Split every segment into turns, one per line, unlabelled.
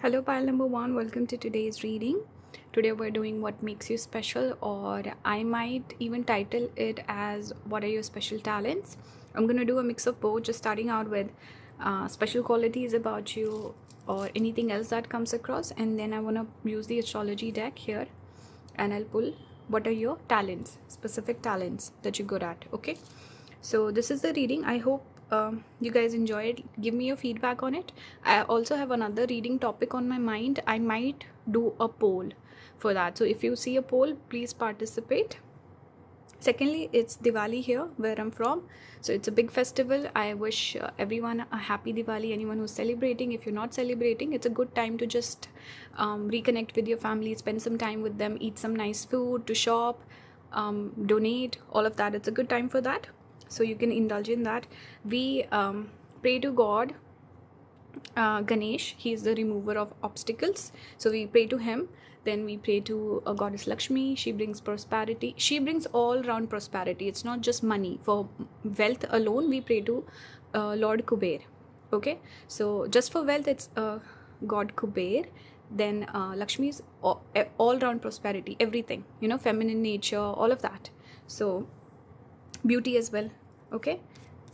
Hello, pile number one. Welcome to today's reading. Today we're doing what makes you special, or I might even title it as what are your special talents. I'm going to do a mix of both, just starting out with special qualities about you or anything else that comes across, and then I want to use the astrology deck here and I'll pull what are your talents, specific talents that you're good at. Okay, so this is the reading. I hope you guys enjoy it. Give me your feedback on it. I also have another reading topic on my mind. I might do a poll for that, so if you see a poll, please participate. Secondly, it's Diwali here where I'm from, so it's a big festival. I wish everyone a happy Diwali. Anyone who's celebrating, if you're not celebrating, it's a good time to just reconnect with your family, spend some time with them, eat some nice food, to shop, donate, all of that. It's a good time for that, so you can indulge in that. We pray to God Ganesh. He is the remover of obstacles, so we pray to him. Then we pray to a goddess Lakshmi. She brings prosperity. She brings all round prosperity. It's not just money. For wealth alone, we pray to Lord Kuber. Okay, so just for wealth, it's God Kuber. Then Lakshmi is all round prosperity, everything, feminine nature, all of that. So beauty as well. Okay,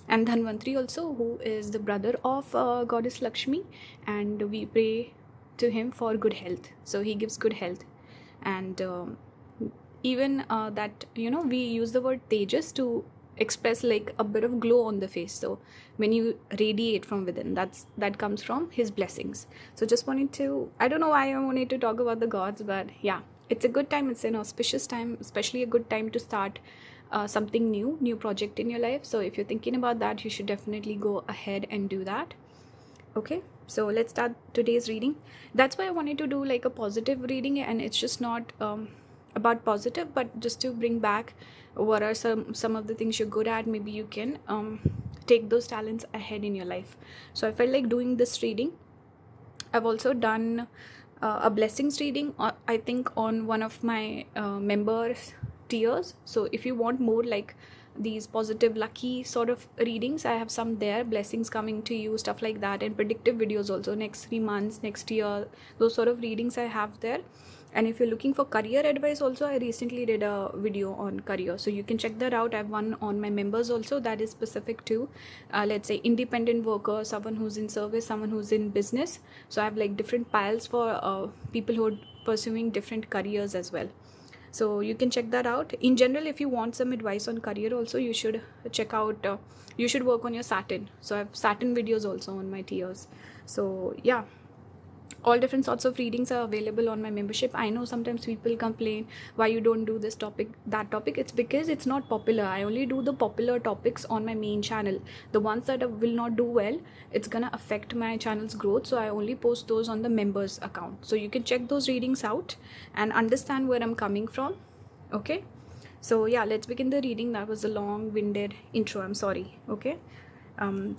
and Dhanvantri also, who is the brother of goddess Lakshmi, and we pray to him for good health. So he gives good health, and even that we use the word tejas to express like a bit of glow on the face. So when you radiate from within, that comes from his blessings. So just wanted to, I don't know why I wanted to talk about the gods, but yeah, it's a good time. It's an auspicious time, especially a good time to start something new project in your life. So if you're thinking about that, you should definitely go ahead and do that. Okay, so let's start today's reading. That's why I wanted to do like a positive reading, and it's just not about positive, but just to bring back what are some of the things you're good at. Maybe you can take those talents ahead in your life. So I felt like doing this reading. I've also done a blessings reading, I think, on one of my members tiers. So if you want more like these positive lucky sort of readings, I have some there, blessings coming to you, stuff like that, and predictive videos also, next 3 months, next year, those sort of readings I have there. And if you're looking for career advice also, I recently did a video on career, so you can check that out. I have one on my members also that is specific to let's say independent worker, someone who's in service, someone who's in business. So I have like different piles for people who are pursuing different careers as well. So you can check that out. In general, if you want some advice on career also, you should check out you should work on your Saturn. So I have Saturn videos also on my tiers. So yeah, all different sorts of readings are available on my membership. I know sometimes people complain why you don't do this topic, that topic. It's because it's not popular. I only do the popular topics on my main channel. The ones that will not do well, it's gonna affect my channel's growth, so I only post those on the members account. So you can check those readings out and understand where I'm coming from. Okay, so yeah, let's begin the reading. That was a long-winded intro, I'm sorry. Okay,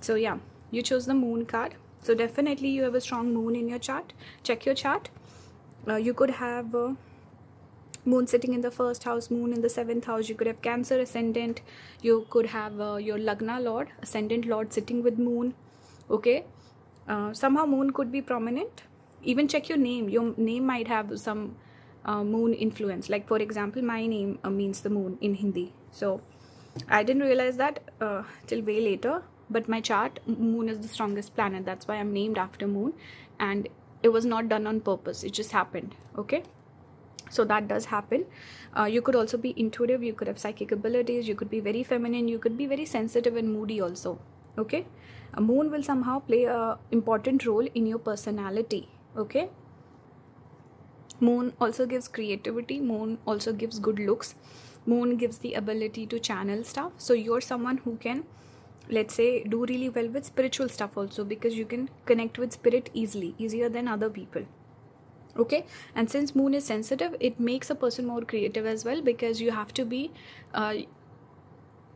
so yeah, you chose the moon card. So definitely you have a strong moon in your chart. Check your chart. You could have moon sitting in the first house, moon in the 7th house. You could have Cancer ascendant. You could have your Lagna lord, ascendant lord, sitting with moon. Okay, somehow moon could be prominent. Even check your name. Your name might have some moon influence. Like for example, my name means the moon in Hindi. So I didn't realize that till way later. But my chart, moon is the strongest planet. That's why I'm named after moon. And it was not done on purpose. It just happened. Okay. So that does happen. You could also be intuitive. You could have psychic abilities. You could be very feminine. You could be very sensitive and moody also. Okay. A moon will somehow play an important role in your personality. Okay. Moon also gives creativity. Moon also gives good looks. Moon gives the ability to channel stuff. So you're someone who can, let's say, do really well with spiritual stuff also, because you can connect with spirit easier than other people. Okay, and since moon is sensitive, it makes a person more creative as well, because you have to be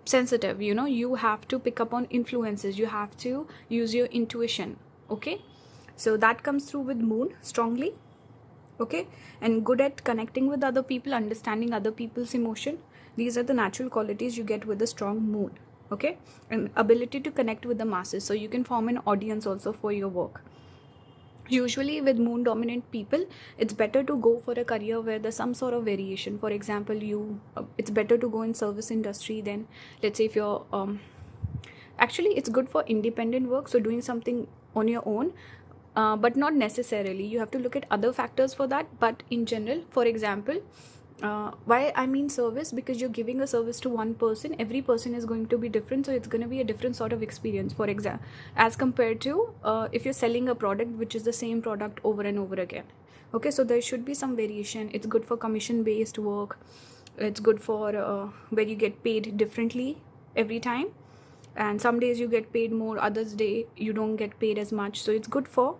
sensitive. You have to pick up on influences, you have to use your intuition. Okay, so that comes through with moon strongly. Okay, and good at connecting with other people, understanding other people's emotion. These are the natural qualities you get with a strong moon. Okay, and ability to connect with the masses, so you can form an audience also for your work. Usually with moon dominant people, it's better to go for a career where there's some sort of variation. For example, it's better to go in service industry than, let's say, if you're actually it's good for independent work, so doing something on your own, but not necessarily. You have to look at other factors for that. But in general, for example, why I mean service, because you're giving a service to one person. Every person is going to be different, so it's going to be a different sort of experience. For example, as compared to if you're selling a product which is the same product over and over again. Okay, so there should be some variation. It's good for commission based work. It's good for where you get paid differently every time, and some days you get paid more, others day you don't get paid as much. So it's good for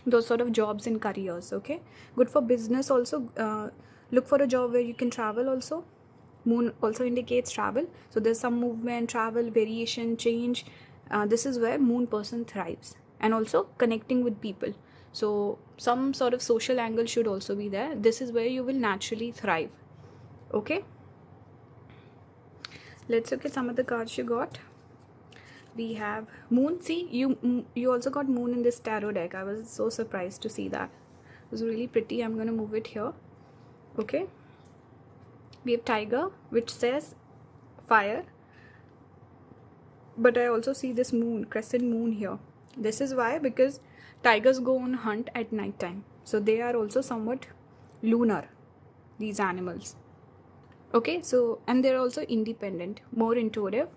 those sort of jobs and careers. Okay, good for business also. Look for a job where you can travel also. Moon also indicates travel, so there's some movement, travel, variation, change. This is where moon person thrives. And also connecting with people, so some sort of social angle should also be there. This is where you will naturally thrive. Okay, let's look at some of the cards you got. We have moon. See, you also got moon in this tarot deck. I was so surprised to see that. It was really pretty. I'm going to move it here. Okay, we have tiger, which says fire, but I also see this moon, crescent moon here. This is why, because tigers go on hunt at night time, so they are also somewhat lunar, these animals. Okay, so, and they're also independent, more intuitive.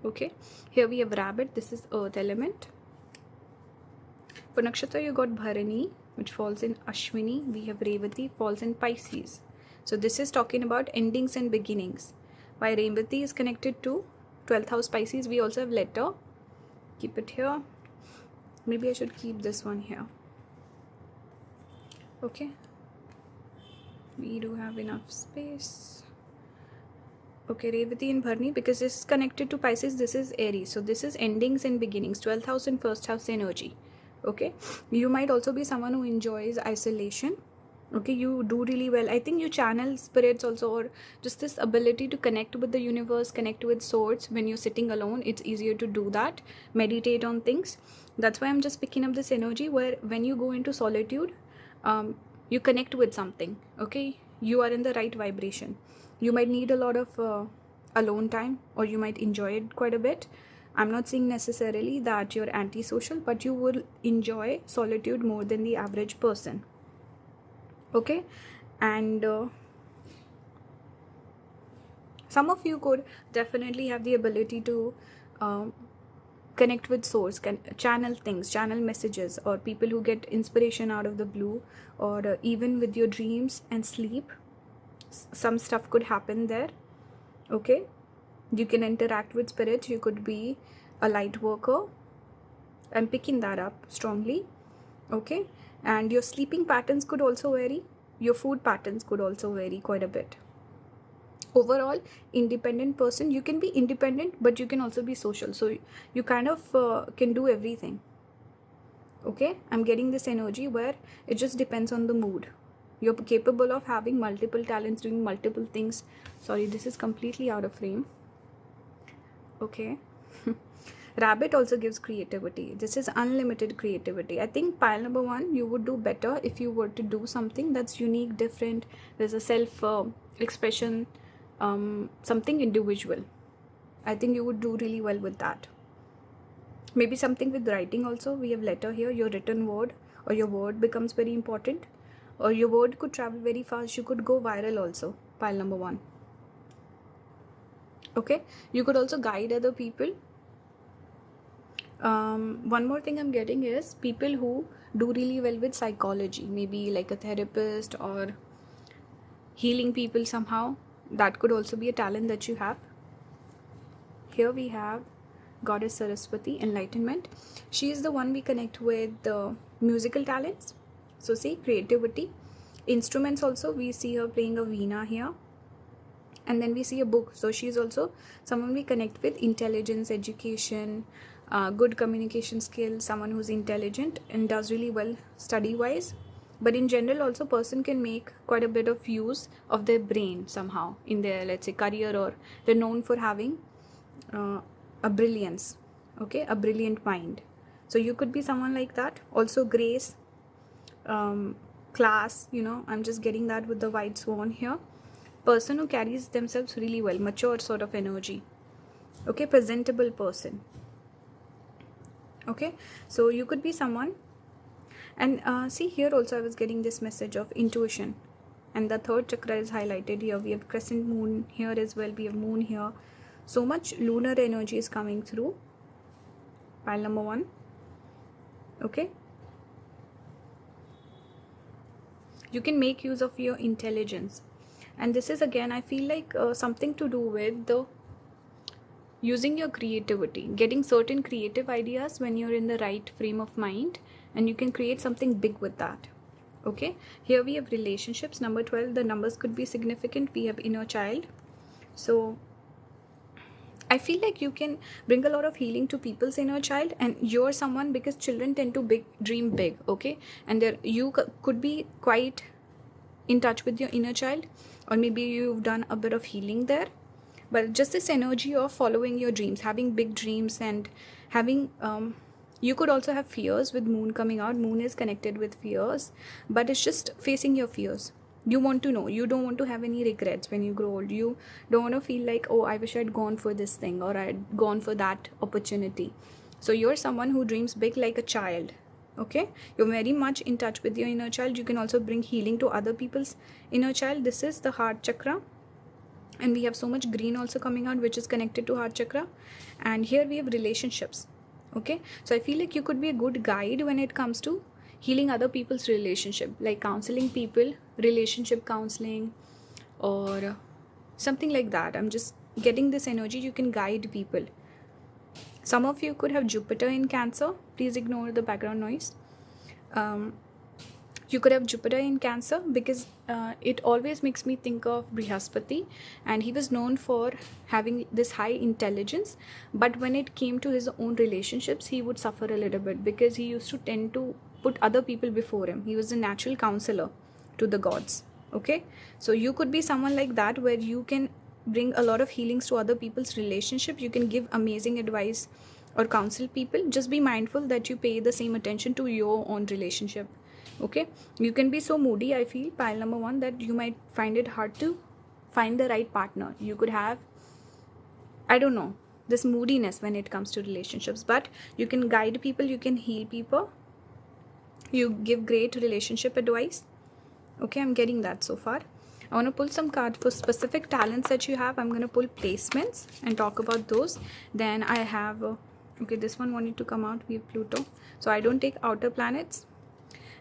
Okay, here we have rabbit. This is earth element. For nakshatra, you got Bharani, which falls in Ashwini. We have Revati, falls in Pisces. So this is talking about endings and beginnings. Why Revati is connected to 12th house Pisces. We also have letter. Keep it here. Maybe I should keep this one here. Okay, we do have enough space. Okay, Revati and Bharani, because this is connected to Pisces. This is Aries, so this is endings and beginnings, 12th house and 1st house energy. Okay, you might also be someone who enjoys isolation. Okay, you do really well. I think you channel spirits also, or just this ability to connect with the universe, connect with source. When you're sitting alone, it's easier to do that, meditate on things. That's why I'm just picking up this energy where when you go into solitude, you connect with something. Okay, you are in the right vibration. You might need a lot of alone time, or you might enjoy it quite a bit. I'm not saying necessarily that you're antisocial, but you will enjoy solitude more than the average person. Okay, and some of you could definitely have the ability to connect with source, can channel things, channel messages, or people who get inspiration out of the blue, or even with your dreams and sleep. Some stuff could happen there. Okay, you can interact with spirits. You could be a light worker. I'm picking that up strongly. Okay, and your sleeping patterns could also vary. Your food patterns could also vary quite a bit. Overall, independent person. You can be independent, but you can also be social, so you kind of can do everything. Okay, I'm getting this energy where it just depends on the mood. You're capable of having multiple talents, doing multiple things. Sorry, this is completely out of frame. Okay. Rabbit also gives creativity. This is unlimited creativity. I think pile number 1, you would do better if you were to do something that's unique, different. There's a self expression, something individual. I think you would do really well with that. Maybe something with writing also. We have letter here. Your written word or your word becomes very important, or your word could travel very fast. You could go viral also. Pile number 1. Okay, you could also guide other people. One more thing I'm getting is people who do really well with psychology, maybe like a therapist or healing people somehow. That could also be a talent that you have. Here we have Goddess Saraswati, enlightenment. She is the one we connect with the musical talents. So see, creativity. Instruments also, we see her playing a veena here. And then we see a book. So she's also someone we connect with intelligence, education, good communication skills, someone who's intelligent and does really well study-wise. But in general also, person can make quite a bit of use of their brain somehow in their, let's say, career, or they're known for having a brilliance. Okay, a brilliant mind. So you could be someone like that. Also grace, class, I'm just getting that with the white swan here. Person who carries themselves really well, mature sort of energy. Okay, presentable person. Okay, so you could be someone. And see, here also I was getting this message of intuition, and the third chakra is highlighted here. We have crescent moon here as well, we have moon here. So much lunar energy is coming through pile number 1. Okay, you can make use of your intelligence, and this is again, I feel like something to do with the using your creativity, getting certain creative ideas when you're in the right frame of mind, and you can create something big with that. Okay, here we have relationships, number 12. The numbers could be significant. We have inner child. So I feel like you can bring a lot of healing to people's inner child, and you're someone, because children tend to dream big. Okay, and there you could be quite in touch with your inner child, or maybe you've done a bit of healing there. But just this energy of following your dreams, having big dreams, and having you could also have fears with moon coming out. Moon is connected with fears, but it's just facing your fears. You want to know, you don't want to have any regrets when you grow old. You don't want to feel like, oh, I wish I'd gone for this thing, or I'd gone for that opportunity. So you're someone who dreams big like a child. Okay, you're very much in touch with your inner child. You can also bring healing to other people's inner child. This is the heart chakra, and we have so much green also coming out, which is connected to heart chakra. And here we have relationships. Okay, so I feel like you could be a good guide when it comes to healing other people's relationship, like counseling people, relationship counseling, or something like that. I'm just getting this energy. You can guide people. Some of you could have Jupiter in Cancer. Please ignore the background noise. You could have Jupiter in Cancer, because it always makes me think of Brihaspati, and he was known for having this high intelligence, but when it came to his own relationships, he would suffer a little bit, because he used to tend to put other people before him. He was a natural counselor to the gods. Okay, so you could be someone like that, where you can bring a lot of healings to other people's relationship. You can give amazing advice or counsel people. Just be mindful that you pay the same attention to your own relationship. Okay, you can be so moody, I feel, pile number 1, that you might find it hard to find the right partner. You could have, I don't know, this moodiness when it comes to relationships, but you can guide people, you can heal people, you give great relationship advice. Okay, I'm getting that so far. I want to pull some cards for specific talents that you have. I'm going to pull placements and talk about those. Then I have okay, this one wanted to come out. We have Pluto, so I don't take outer planets.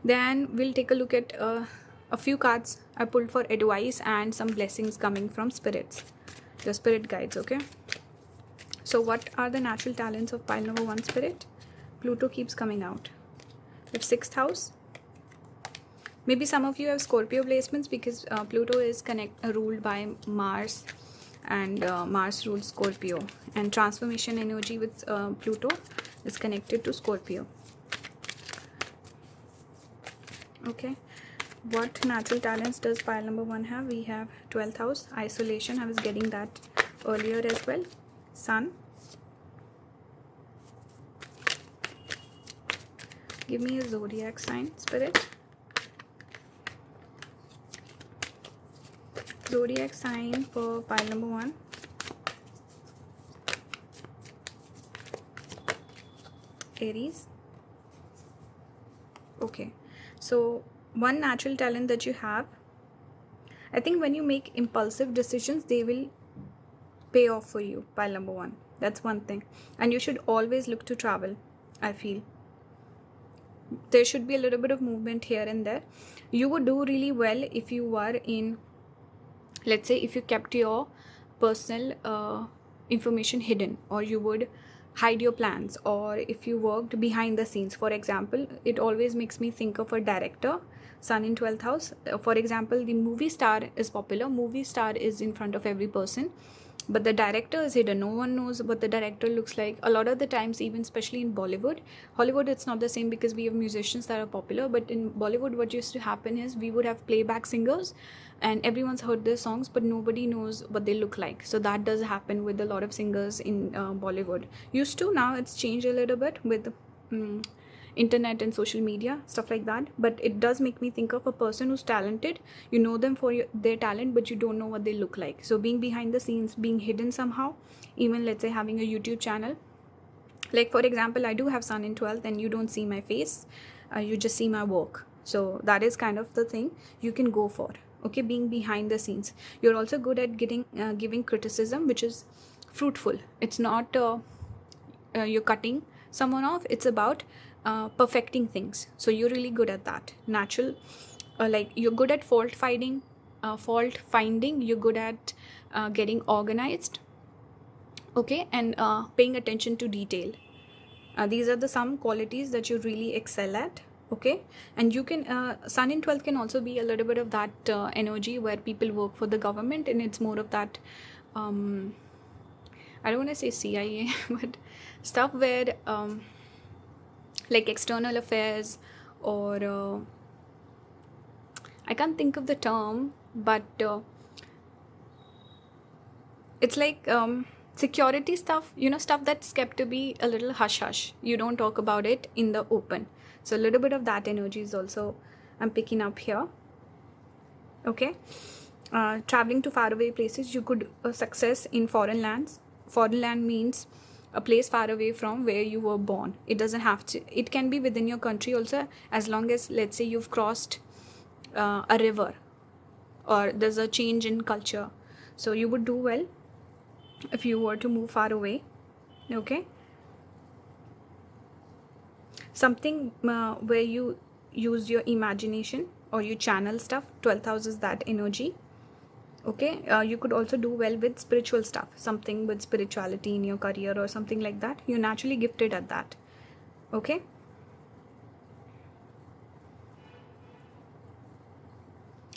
Then we'll take a look at a few cards I pulled for advice and some blessings coming from spirits, the spirit guides. Okay, so what are the natural talents of pile number 1 spirit? Pluto keeps coming out. We have 6th house. Maybe some of you have Scorpio placements, because Pluto is ruled by Mars, and Mars rules Scorpio, and transformation energy with Pluto is connected to Scorpio. Okay, what natural talents does pile number 1 have? We have 12th house, isolation. I was getting that earlier as well. Sun. Give me a zodiac sign, spirit. Zodiac sign for pile number 1. Aries. Okay, so one natural talent that you have, I think when you make impulsive decisions, they will pay off for you, pile number 1. That's one thing. And you should always look to travel, I feel. There should be a little bit of movement here and there. You would do really well if you were in, let's say, if you kept your personal information hidden, or you would hide your plans, or if you worked behind the scenes. For example, it always makes me think of a director, sun in 12th house. For example, the movie star is popular, movie star is in front of every person, but the director is hidden. No one knows what the director looks like. A lot of the times, even especially in Bollywood, Hollywood, it's not the same, because we have musicians that are popular, but in Bollywood, what used to happen is we would have playback singers, and everyone's heard their songs, but nobody knows what they look like. So that does happen with a lot of singers in Bollywood. Used to, now it's changed a little bit with internet and social media, stuff like that. But it does make me think of a person who's talented. You know them for their talent, but you don't know what they look like. So being behind the scenes, being hidden somehow, even let's say having a YouTube channel. Like for example, I do have Sun in 12th and you don't see my face, you just see my work. So that is kind of the thing you can go for. Okay, being behind the scenes. You're also good at giving criticism, which is fruitful. It's not you're cutting someone off. It's about perfecting things. So you're really good at that. Natural, like you're good at fault finding. You're good at getting organized. Okay, and paying attention to detail. These are the some qualities that you really excel at. Okay, and you can Sun in 12th can also be a little bit of that energy where people work for the government, and it's more of that I don't want to say CIA but stuff where like external affairs, or I can't think of the term, but it's like security stuff, stuff that's kept to be a little hush hush. You don't talk about it in the open. So a little bit of that energy is also I'm picking up here. Okay, traveling to faraway places. You could success in foreign lands. Foreign land means a place far away from where you were born. It doesn't have to, it can be within your country also, as long as let's say you've crossed a river, or there's a change in culture. So you would do well if you were to move far away. Okay, something where you use your imagination or you channel stuff. 12th house is that energy. Okay, you could also do well with spiritual stuff, something with spirituality in your career or something like that. You're naturally gifted at that. Okay,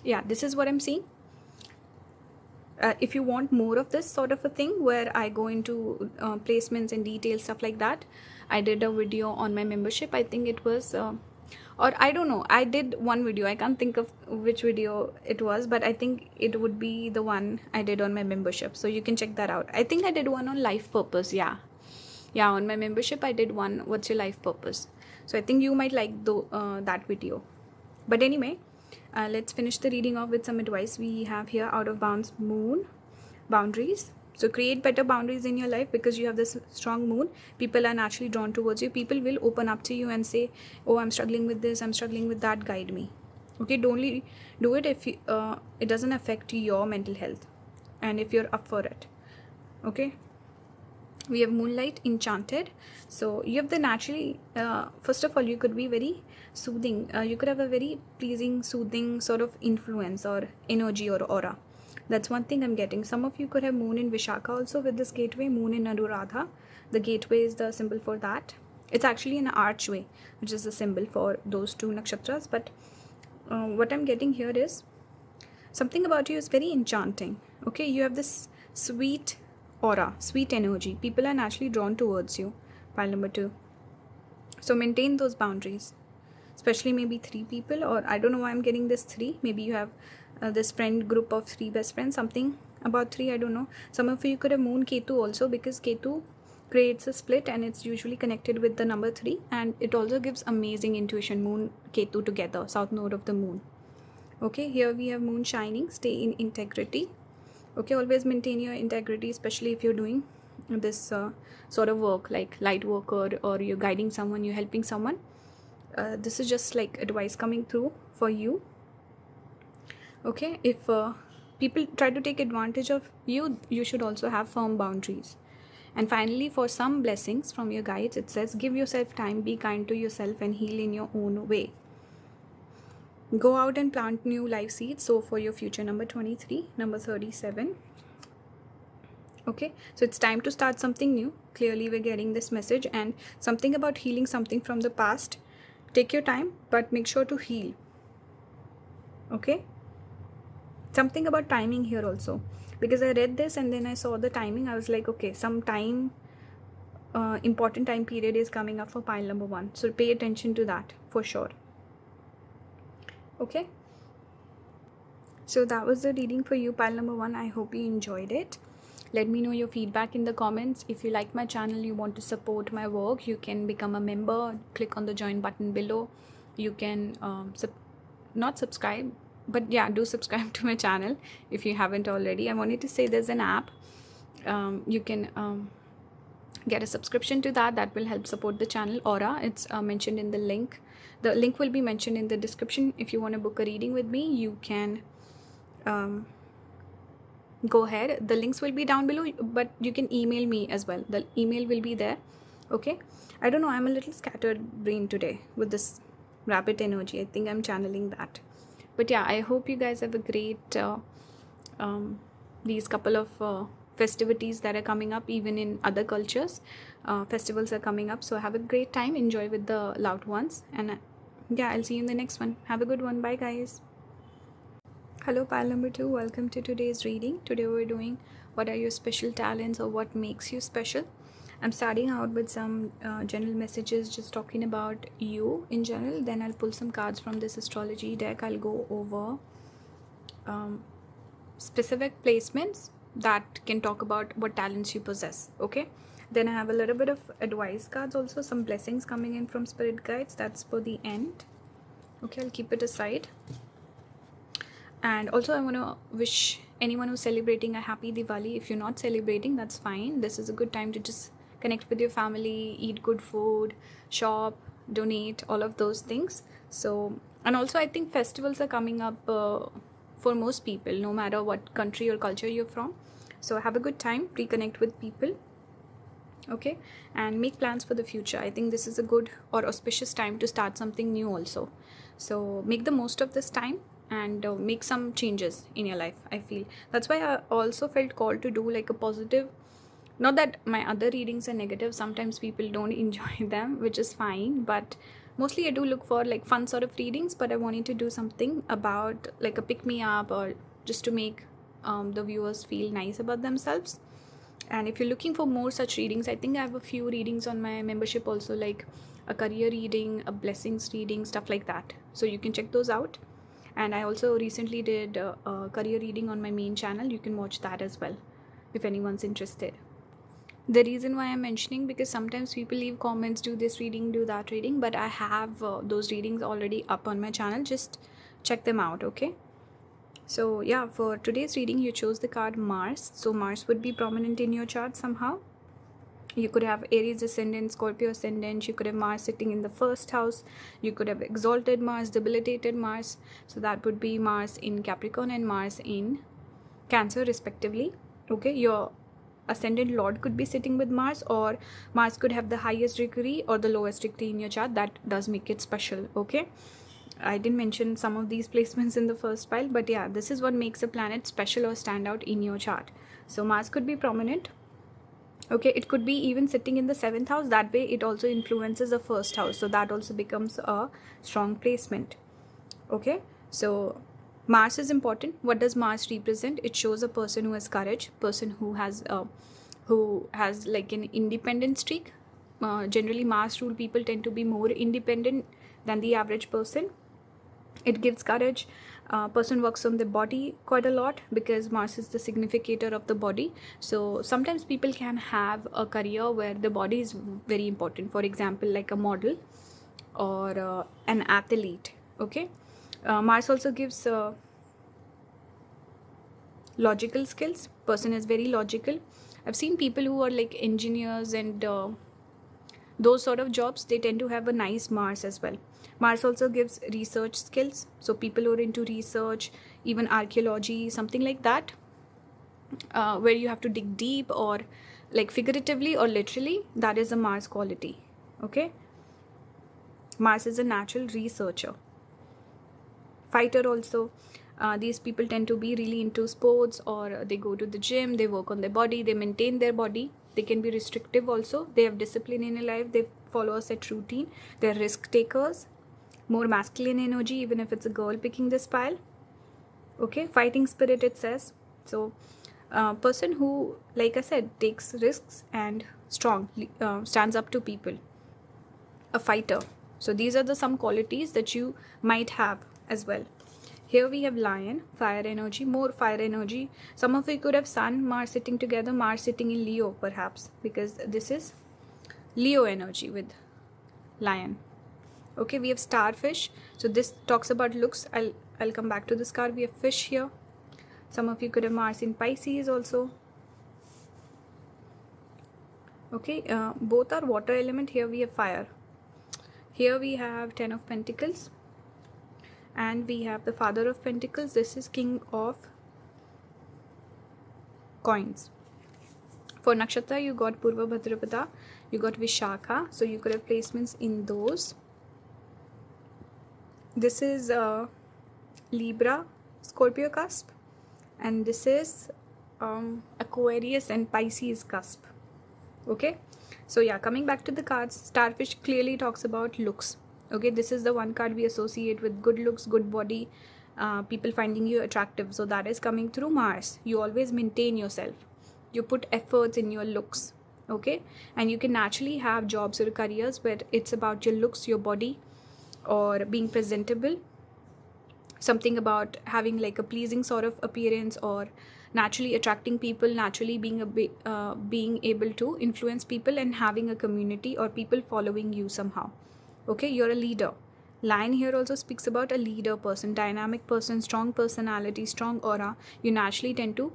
yeah, this is what I'm seeing. If you want more of this sort of a thing where I go into placements and details, stuff like that, I did a video on my membership. I think it was or I don't know, I did one video. I can't think of which video it was, but I think it would be the one I did on my membership. So you can check that out. I think I did one on life purpose. Yeah, on my membership I did one, what's your life purpose. So I think you might like that video. But anyway, let's finish the reading off with some advice. We have here out of bounds moon, boundaries. So create better boundaries in your life, because you have this strong moon. People are naturally drawn towards you. People will open up to you and say, oh, I'm struggling with this, I'm struggling with that, guide me. Okay, don't only do it if it doesn't affect your mental health, and if you're up for it. Okay, we have moonlight, enchanted. So you have the naturally first of all, you could be very soothing. You could have a very pleasing, soothing sort of influence or energy or aura. That's one thing I'm getting. Some of you could have moon in Vishakha also with this gateway, moon in Anuradha. The gateway is the symbol for that. It's actually an archway, which is the symbol for those two nakshatras. But what I'm getting here is something about you is very enchanting. Okay, you have this sweet aura, sweet energy. People are naturally drawn towards you. Pile number 2. So maintain those boundaries, especially maybe 3 people, or I don't know why I'm getting this 3. Maybe you have this friend group of 3 best friends, something about 3, I don't know. Some of you could have moon Ketu also, because Ketu creates a split and it's usually connected with the number 3, and it also gives amazing intuition. Moon Ketu together, south node of the moon. Okay, here we have moon shining. Stay in integrity. Okay, always maintain your integrity, especially if you're doing this sort of work like light work, or you're guiding someone, you're helping someone. This is just like advice coming through for you. Okay, if people try to take advantage of you, you should also have firm boundaries. And finally, for some blessings from your guides, it says, give yourself time, be kind to yourself, and heal in your own way. Go out and plant new life seeds. So for your future, number 23, number 37. Okay, so it's time to start something new. Clearly we're getting this message, and something about healing something from the past. Take your time, but make sure to heal. Okay, something about timing here also, because I read this and then I saw the timing. I was like, okay, some time, important time period is coming up for pile number 1. So pay attention to that for sure. Okay, so that was the reading for you, pile number 1. I hope you enjoyed it. Let me know your feedback in the comments. If you like my channel, you want to support my work, you can become a member. Click on the join button below. You can not subscribe, but yeah, do subscribe to my channel if you haven't already. I wanted to say there's an app. You can get a subscription to that will help support the channel. Aura, it's mentioned in the link. The link will be mentioned in the description. If you want to book a reading with me, you can go ahead. The links will be down below, but you can email me as well. The email will be there. Okay, I don't know, I'm a little scattered brain today with this rabbit energy. I think I'm channeling that. But yeah, I hope you guys have a great these couple of festivities that are coming up. Even in other cultures, festivals are coming up, so have a great time, enjoy with the loved ones, and yeah, I'll see you in the next one. Have a good one. Bye guys. Hello pile number 2, welcome to today's reading. Today we're doing what are your special talents or what makes you special. I'm starting out with some general messages, just talking about you in general. Then I'll pull some cards from this astrology deck. I'll go over specific placements that can talk about what talents you possess. Okay, then I have a little bit of advice cards also, some blessings coming in from spirit guides. That's for the end. Okay, I'll keep it aside. And also I want to wish anyone who's celebrating a happy Diwali. If you're not celebrating, that's fine. This is a good time to just connect with your family, eat good food, shop, donate, all of those things. So, and also I think festivals are coming up for most people, no matter what country or culture you're from. So have a good time, reconnect with people, okay, and make plans for the future. I think this is a good or auspicious time to start something new also. So make the most of this time and make some changes in your life. I feel that's why I also felt called to do like a positive, not that my other readings are negative, sometimes people don't enjoy them, which is fine, but mostly I do look for like fun sort of readings. But I wanted to do something about like a pick me up, or just to make the viewers feel nice about themselves. And if you're looking for more such readings, I think I have a few readings on my membership also, like a career reading, a blessings reading, stuff like that, so you can check those out. And I also recently did a career reading on my main channel. You can watch that as well if anyone's interested. The reason why I'm mentioning, because sometimes people leave comments, do this reading, do that reading, but I have those readings already up on my channel. Just check them out, okay? So yeah, for today's reading, you chose the card Mars. So Mars would be prominent in your chart somehow. You could have Aries ascendant, Scorpio ascendant. You could have Mars sitting in the first house. You could have exalted Mars, debilitated Mars. So that would be Mars in Capricorn and Mars in Cancer respectively. Okay, your ascendant lord could be sitting with Mars, or Mars could have the highest degree or the lowest degree in your chart. That does make it special. Okay, I didn't mention some of these placements in the first pile, but yeah, this is what makes a planet special or stand out in your chart. So Mars could be prominent. Okay, it could be even sitting in the 7th house. That way it also influences the first house, so that also becomes a strong placement. Okay, so Mars is important. What does Mars represent? It shows a person who has courage, person who has like an independent streak. Generally Mars rule people tend to be more independent than the average person. It gives courage. Person works on the body quite a lot, because Mars is the significator of the body. So sometimes people can have a career where the body is very important. For example, like a model or an athlete. Okay, Mars also gives logical skills. Person is very logical. I've seen people who are like engineers and those sort of jobs, they tend to have a nice Mars as well. Mars also gives research skills. So people who are into research, even archaeology, something like that, where you have to dig deep, or like figuratively or literally, that is a Mars quality. Okay, Mars is a natural researcher. Fighter also. These people tend to be really into sports, or they go to the gym, they work on their body, they maintain their body. They can be restrictive also. They have discipline in their life. They follow a set routine. They're risk takers. More masculine energy, even if it's a girl picking this pile. Okay, fighting spirit it says. So person who, like I said, takes risks and strong, stands up to people. A fighter. So these are the some qualities that you might have as well. Here we have Lion, fire energy, more fire energy. Some of you could have Sun, Mars sitting together, Mars sitting in Leo perhaps, because this is Leo energy with Lion. Okay, we have Starfish. So this talks about looks. I'll come back to this card. We have Fish here. Some of you could have Mars in Pisces also. Okay, both are water element. Here we have fire. Here we have 10 of Pentacles. And we have the Father of Pentacles. This is King of Coins. For Nakshatra, you got Purva Bhadrapada, you got Vishakha. So you could have placements in those. This is Libra, Scorpio cusp. And this is Aquarius and Pisces cusp. Okay, so yeah, coming back to the cards, Starfish clearly talks about looks. Okay, this is the one card we associate with good looks, good body, people finding you attractive. So that is coming through Mars. You always maintain yourself. You put efforts in your looks. Okay, and you can naturally have jobs or careers where it's about your looks, your body, or being presentable. Something about having like a pleasing sort of appearance, or naturally attracting people, naturally being able to influence people and having a community or people following you somehow. Okay, you're a leader. Lion here also speaks about a leader person, dynamic person, strong personality, strong aura. You naturally tend to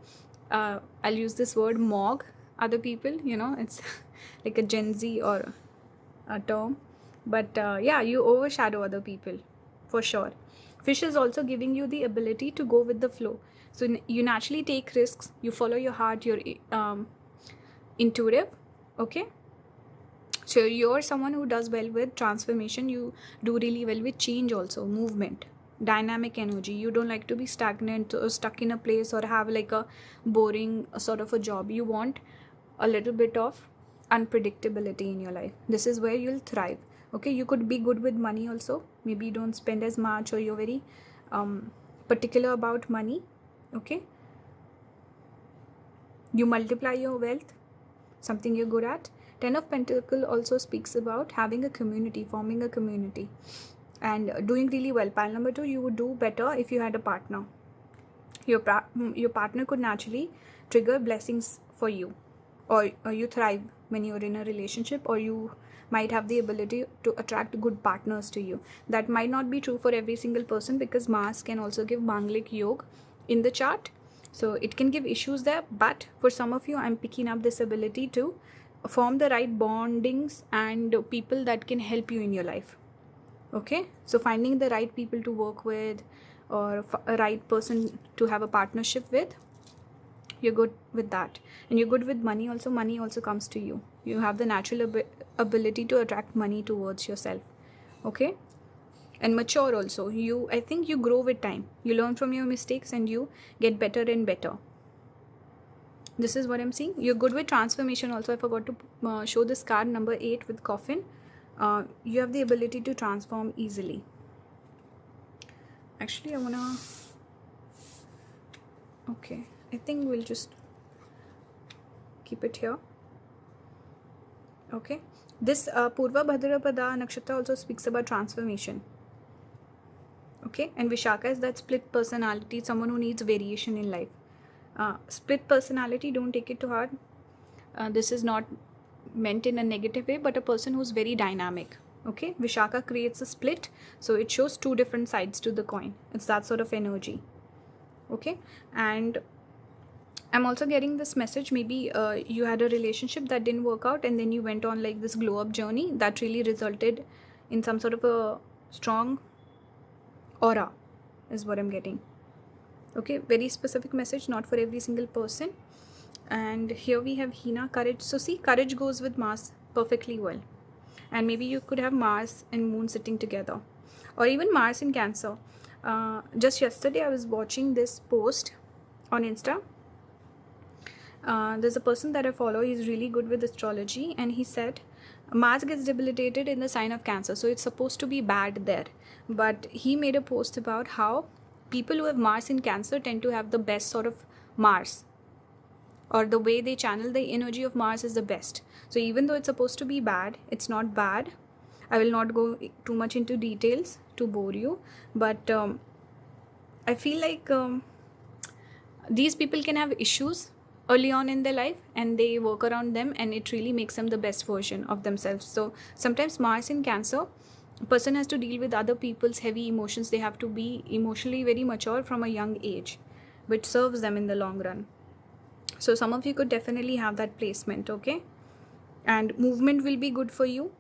I'll use this word, mog other people. You know, it's like a Gen Z or a term, but yeah, you overshadow other people for sure. Fish is also giving you the ability to go with the flow. So you naturally take risks, you follow your heart, you're intuitive. Okay, so you're someone who does well with transformation. You do really well with change also, movement, dynamic energy. You don't like to be stagnant or stuck in a place or have like a boring sort of a job. You want a little bit of unpredictability in your life. This is where you'll thrive. Okay, you could be good with money also. Maybe you don't spend as much, or you're very particular about money. Okay, you multiply your wealth, something you're good at. 10 of Pentacles also speaks about having a community, forming a community, and doing really well. Pile number 2, you would do better if you had a partner. Your partner could naturally trigger blessings for you, or you thrive when you're in a relationship, or you might have the ability to attract good partners to you. That might not be true for every single person, because Mars can also give Manglik Yoga in the chart. So it can give issues there, but for some of you, I'm picking up this ability to form the right bondings and people that can help you in your life. Okay, so finding the right people to work with, or a right person to have a partnership with, you're good with that. And you're good with money also. Money also comes to you. You have the natural ability to attract money towards yourself. Okay, and mature also. I think you grow with time. You learn from your mistakes and you get better and better. This is what I'm seeing. You're good with transformation also. I forgot to show this card, number 8 with coffin. You have the ability to transform easily. Actually, I wanna... Okay, I think we'll just keep it here. Okay, this Purva Bhadrapada Nakshatra also speaks about transformation. Okay, and Vishakha is that split personality, someone who needs variation in life. Split personality, don't take it to heart. This is not meant in a negative way, but a person who's very dynamic. Okay, Vishakha creates a split, so it shows two different sides to the coin. It's that sort of energy. Okay, and I'm also getting this message. Maybe you had a relationship that didn't work out, and then you went on like this glow up journey that really resulted in some sort of a strong aura, is what I'm getting. Okay, very specific message, not for every single person. And here we have Hina, courage. So see, courage goes with Mars perfectly well. And maybe you could have Mars and Moon sitting together, or even Mars in Cancer. Just yesterday I was watching this post on Insta. There's a person that I follow. He's really good with astrology, and he said Mars gets debilitated in the sign of Cancer, so it's supposed to be bad there. But he made a post about how people who have Mars in Cancer tend to have the best sort of Mars, or the way they channel the energy of Mars is the best. So even though it's supposed to be bad, it's not bad. I will not go too much into details to bore you, but I feel like these people can have issues early on in their life, and they work around them, and it really makes them the best version of themselves. So sometimes Mars in Cancer, a person has to deal with other people's heavy emotions. They have to be emotionally very mature from a young age, which serves them in the long run. So some of you could definitely have that placement. Okay, and movement will be good for you.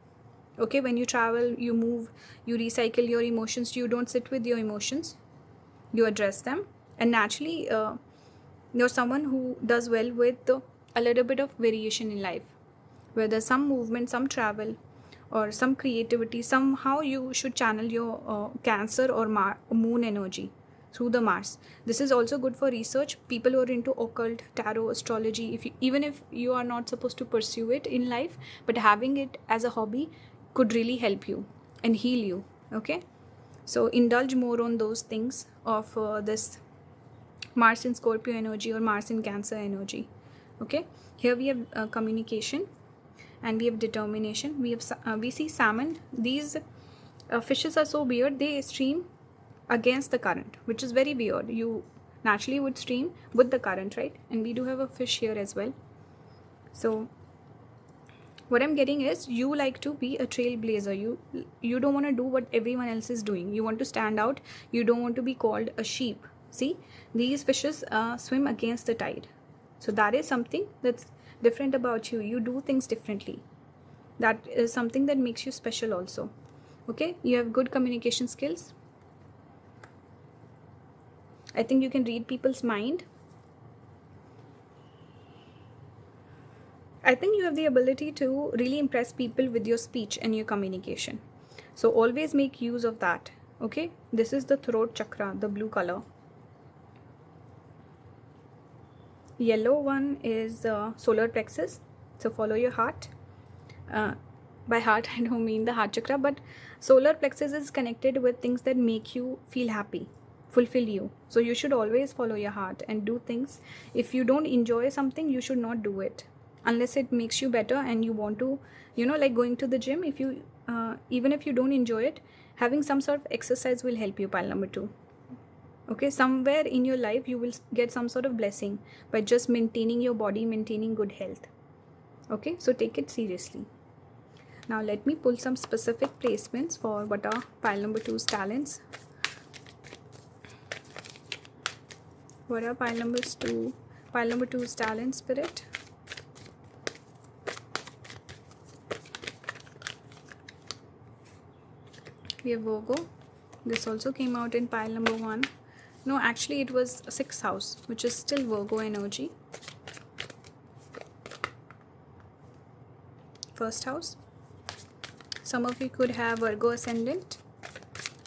Okay, when you travel, you move, you recycle your emotions. You don't sit with your emotions, you address them. And naturally you're someone who does well with a little bit of variation in life, whether some movement, some travel, or some creativity. Somehow you should channel your Cancer or moon energy through the Mars. This is also good for research. People who are into occult, tarot, astrology, even if you are not supposed to pursue it in life, but having it as a hobby could really help you and heal you. Okay, so indulge more on those things of this Mars in Scorpio energy or Mars in Cancer energy. Okay, here we have communication, and we have determination. We see salmon. These fishes are so weird. They stream against the current, which is very weird. You naturally would stream with the current, right? And we do have a fish here as well. So what I'm getting is, you like to be a trailblazer. You don't want to do what everyone else is doing. You want to stand out. You don't want to be called a sheep. See, these fishes swim against the tide. So that is something that's different about you. You do things differently. That is something that makes you special also. Okay, you have good communication skills. I think you can read people's mind. I think you have the ability to really impress people with your speech and your communication. So always make use of that. Okay, this is the throat chakra, the blue color. Yellow one is solar plexus. So follow your heart. By heart I don't mean the heart chakra, but solar plexus is connected with things that make you feel happy, fulfill you. So you should always follow your heart and do things. If you don't enjoy something, you should not do it unless it makes you better and you want to, like going to the gym. If you even if you don't enjoy it, having some sort of exercise will help you. Pile number 2. Okay, somewhere in your life you will get some sort of blessing by just maintaining your body, maintaining good health. Okay, so take it seriously. Now let me pull some specific placements for what are pile number 2's talents. What are pile number 2's talent, spirit? We have Virgo. This also came out in pile number 1. No, actually it was 6th house, which is still Virgo energy. 1st house. Some of you could have Virgo ascendant,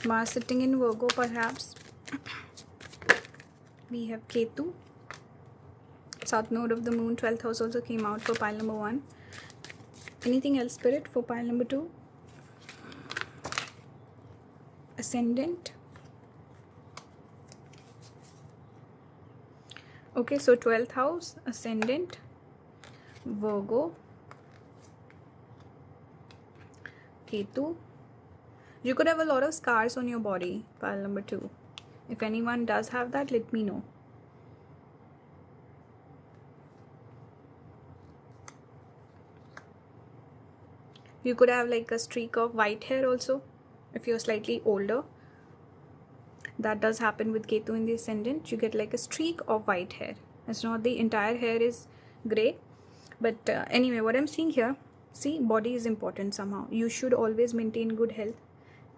Mars sitting in Virgo perhaps. We have Ketu, south node of the moon. 12th house also came out for pile number 1. Anything else, spirit, for pile number 2? Ascendant. Okay, so 12th house, ascendant, Virgo, Ketu. You could have a lot of scars on your body, pile number 2. If anyone does have that, let me know. You could have like a streak of white hair also if you're slightly older. That does happen with Ketu in the ascendant. You get like a streak of white hair. It's not the entire hair is gray. But anyway, what I'm seeing here, see, body is important somehow. You should always maintain good health,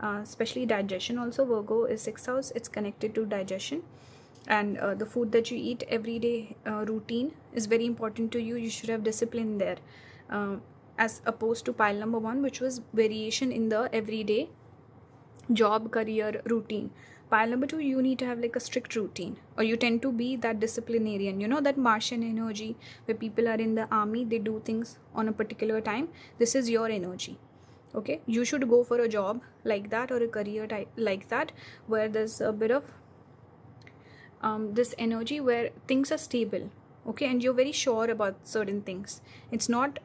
especially digestion also. Virgo is 6th house. It's connected to digestion. And the food that you eat every day, routine is very important to you. You should have discipline there. As opposed to pile number 1, which was variation in the everyday job, career, routine. Pile number 2, you need to have like a strict routine, or you tend to be that disciplinarian, that Martian energy where people are in the army, they do things on a particular time. This is your energy. Okay, you should go for a job like that, or a career type like that, where there's a bit of this energy where things are stable. Okay, and you're very sure about certain things. It's not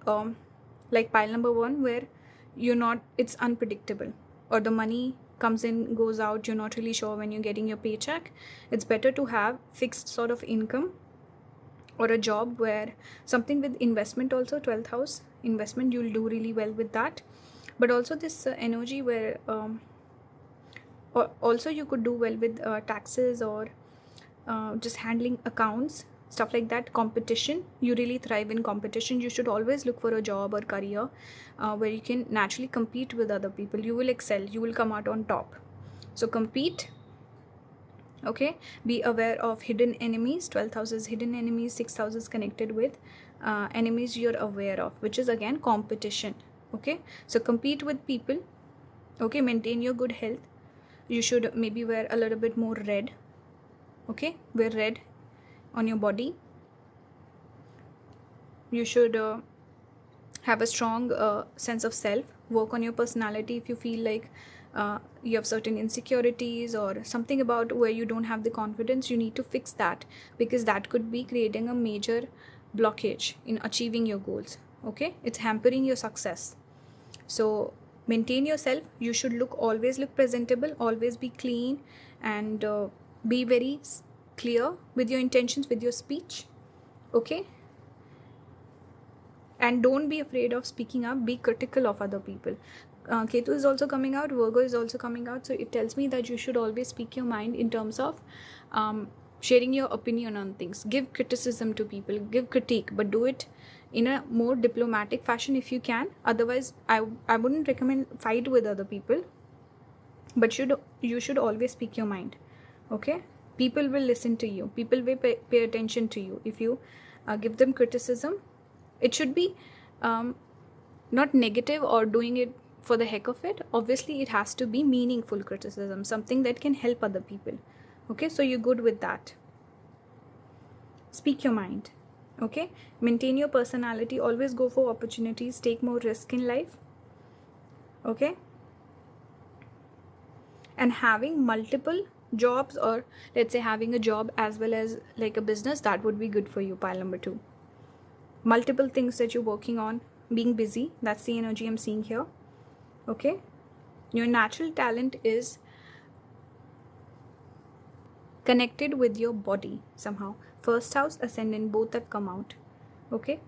like pile number 1 where it's unpredictable, or the money comes in, goes out, you're not really sure when you're getting your paycheck. It's better to have fixed sort of income, or a job where something with investment also, 12th house investment, you'll do really well with that. But also this energy where also you could do well with taxes, or just handling accounts, stuff like that. Competition, you really thrive in competition. You should always look for a job or career where you can naturally compete with other people. You will excel, you will come out on top. So compete. Okay, be aware of hidden enemies. 12th house is hidden enemies, 6th house is connected with enemies you're aware of, which is again competition. Okay, so compete with people. Okay, maintain your good health. You should maybe wear a little bit more red. Okay, wear red on your body. You should have a strong sense of self. Work on your personality. If you feel like you have certain insecurities or something about where you don't have the confidence, you need to fix that, because that could be creating a major blockage in achieving your goals. Okay, it's hampering your success. So maintain yourself. You should always look presentable, always be clean, and be very clear with your intentions, with your speech. Okay, and don't be afraid of speaking up. Be critical of other people. Ketu is also coming out, Virgo is also coming out, so it tells me that you should always speak your mind in terms of sharing your opinion on things. Give criticism to people, give critique, but do it in a more diplomatic fashion if you can. Otherwise, I wouldn't recommend fight with other people, but you should always speak your mind. Okay, people will listen to you, people will pay attention to you if you give them criticism. It should be not negative or doing it for the heck of it. Obviously, it has to be meaningful criticism, something that can help other people. Okay, so you're good with that. Speak your mind. Okay, maintain your personality. Always go for opportunities. Take more risk in life. Okay, and having multiple jobs, or let's say having a job as well as like a business, that would be good for you. Pile number 2. Multiple things that you're working on, being busy. That's the energy I'm seeing here. Okay, your natural talent is connected with your body somehow. First house, ascendant, both have come out. Okay,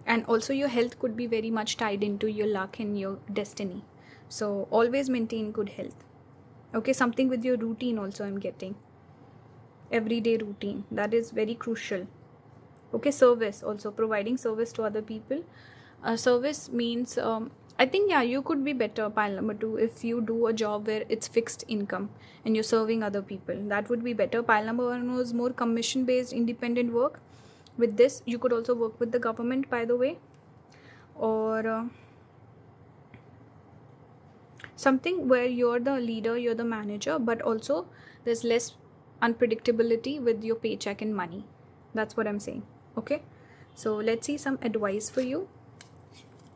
and also your health could be very much tied into your luck and your destiny. So always maintain good health. Okay, something with your routine also I'm getting. Everyday routine, that is very crucial. Okay, service also, providing service to other people. Service means I think, yeah, you could be better, pile number 2, if you do a job where it's fixed income and you're serving other people. That would be better. Pile number 1 was more commission based independent work. With this, you could also work with the government, by the way, or something where you're the leader, you're the manager, but also there's less unpredictability with your paycheck and money. That's what I'm saying. Okay, so let's see some advice for you.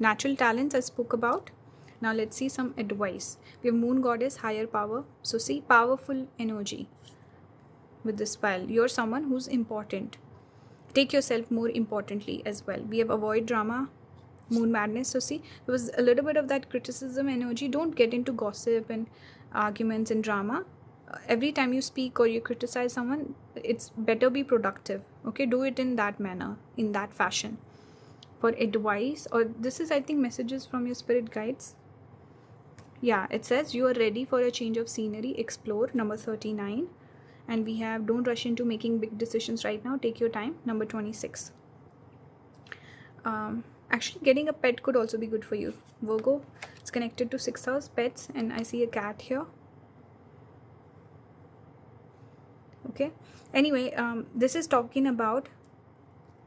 Natural talents I spoke about. Now let's see some advice. We have moon goddess, higher power. So see, powerful energy with this pile. You're someone who's important. Take yourself more importantly as well. We have avoid drama, moon madness. So see, there was a little bit of that criticism energy. Don't get into gossip and arguments and drama. Every time you speak or you criticize someone, it's better be productive. Okay, do it in that manner, in that fashion. For advice, or this is, I think, messages from your spirit guides. Yeah, it says you are ready for a change of scenery. Explore, number 39. And we have don't rush into making big decisions right now. Take your time, number 26. Actually, getting a pet could also be good for you. Virgo, it's connected to 6th house, pets, and I see a cat here. Okay, anyway, this is talking about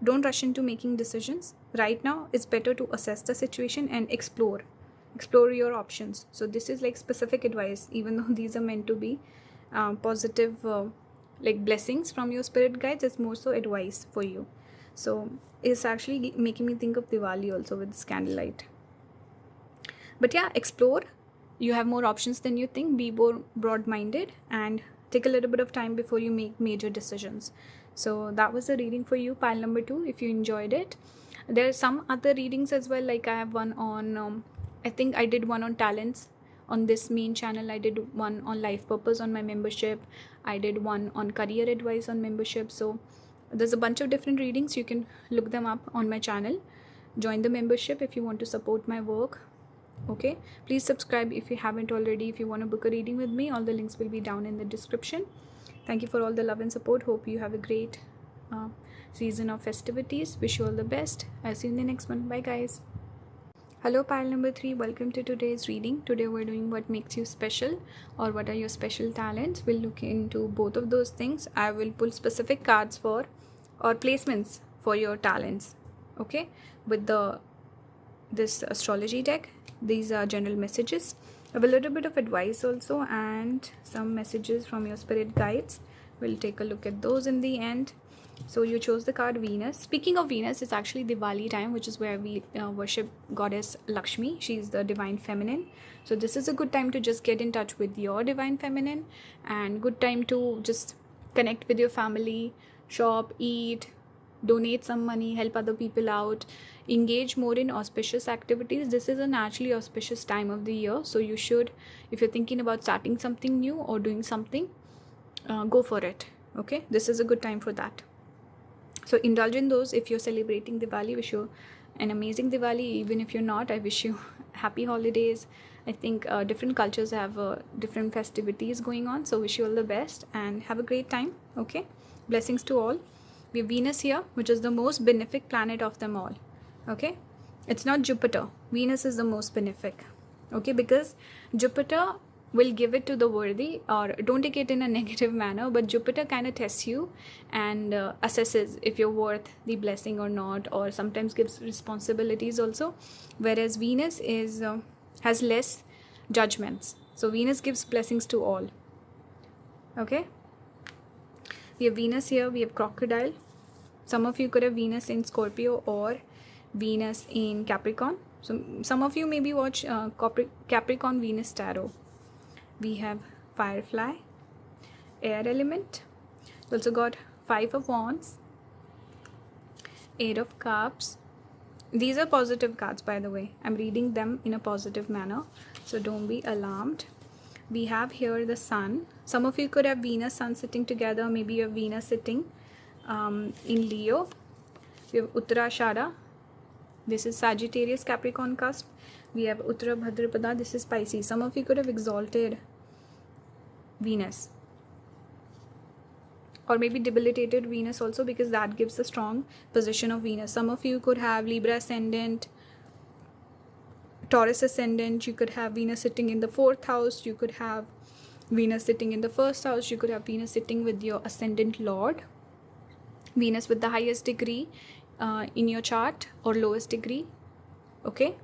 don't rush into making decisions right now. It's better to assess the situation and explore your options. So this is like specific advice, even though these are meant to be positive like blessings from your spirit guides. It's more so advice for you. So it's actually making me think of Diwali also with this candlelight. But yeah, explore. You have more options than you think. Be more broad-minded and take a little bit of time before you make major decisions. So that was the reading for you, pile number 2. If you enjoyed it, there are some other readings as well. Like I have one on I think I did one on talents, on this main channel. I did one on life purpose on my membership. I did one on career advice on membership. So there's a bunch of different readings. You can look them up on my channel. Join the membership if you want to support my work. Okay, please subscribe if you haven't already. If you want to book a reading with me, all the links will be down in the description. Thank you for all the love and support. Hope you have a great season of festivities. Wish you all the best. I'll see you in the next one. Bye guys. Hello pile number 3, welcome to today's reading. Today we're doing what makes you special, or what are your special talents. We'll look into both of those things. I will pull specific cards for, or placements for your talents, okay, with this astrology deck. These are general messages. I have a little bit of advice also, and some messages from your spirit guides. We'll take a look at those in the end. So you chose the card Venus. Speaking of Venus, it's actually Diwali time, which is where we worship goddess Lakshmi. She's the divine feminine. So this is a good time to just get in touch with your divine feminine, and good time to just connect with your family, shop, eat, donate some money, help other people out, engage more in auspicious activities. This is a naturally auspicious time of the year. So you should, if you're thinking about starting something new or doing something, go for it. Okay, this is a good time for that. So indulge in those. If you're celebrating Diwali, wish you an amazing Diwali. Even if you're not, I wish you happy holidays. I think different cultures have different festivities going on. So wish you all the best and have a great time. Okay, blessings to all. We have Venus here, which is the most benefic planet of them all. Okay, it's not Jupiter. Venus is the most benefic. Okay, because Jupiter will give it to the worthy, or don't take it in a negative manner, but Jupiter kind of tests you and assesses if you're worth the blessing or not, or sometimes gives responsibilities also, whereas Venus is has less judgments. So Venus gives blessings to all. Okay, we have Venus here. We have crocodile. Some of you could have Venus in Scorpio or Venus in Capricorn. So some of you maybe watch Capricorn Venus tarot. We have Firefly, air element. We also got 5 of Wands, 8 of Cups. These are positive cards, by the way. I'm reading them in a positive manner, so don't be alarmed. We have here the Sun. Some of you could have Venus, Sun sitting together. Maybe you have Venus sitting in Leo. We have Uttarashada. This is Sagittarius Capricorn cusp. We have Uttara Bhadrapada. This is Pisces. Some of you could have exalted Venus, or maybe debilitated Venus also, because that gives a strong position of Venus. Some of you could have Libra ascendant, Taurus ascendant. You could have Venus sitting in the 4th house. You could have Venus sitting in the 1st house. You could have Venus sitting with your ascendant lord. Venus with the highest degree in your chart, or lowest degree. Okay,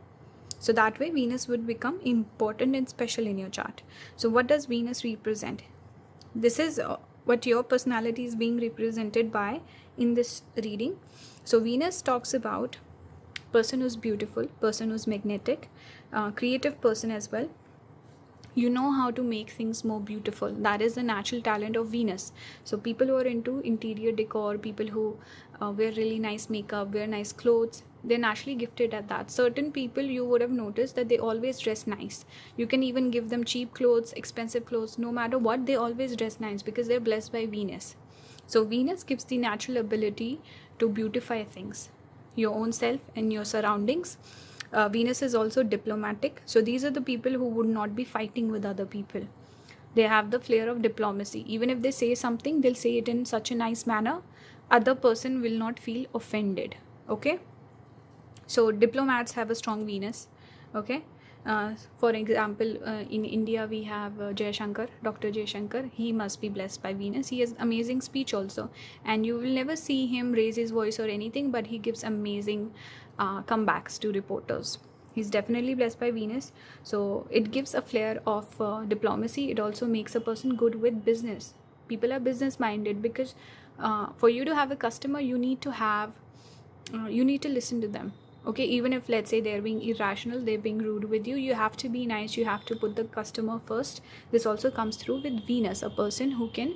so that way Venus would become important and special in your chart. So what does Venus represent? This is what your personality is being represented by in this reading. So Venus talks about person who's beautiful, person who's magnetic, creative person as well. You know how to make things more beautiful. That is the natural talent of Venus. So people who are into interior decor, people who wear really nice makeup, wear nice clothes, they're naturally gifted at that. Certain people, you would have noticed that they always dress nice. You can even give them cheap clothes, expensive clothes, no matter what, they always dress nice because they're blessed by Venus. So Venus gives the natural ability to beautify things, your own self and your surroundings. Venus is also diplomatic. So these are the people who would not be fighting with other people. They have the flair of diplomacy. Even if they say something, they'll say it in such a nice manner, other person will not feel offended. Okay, so diplomats have a strong Venus. Okay, for example, in India we have Jaishankar, Dr. Jaishankar. He must be blessed by Venus. He has amazing speech also, and you will never see him raise his voice or anything, but he gives amazing comebacks to reporters. He's definitely blessed by Venus. So it gives a flair of diplomacy. It also makes a person good with business. People are business minded, because for you to have a customer, you need to listen to them. Okay, even if let's say they're being irrational, they're being rude with you, you have to be nice, you have to put the customer first. This also comes through with Venus, a person who can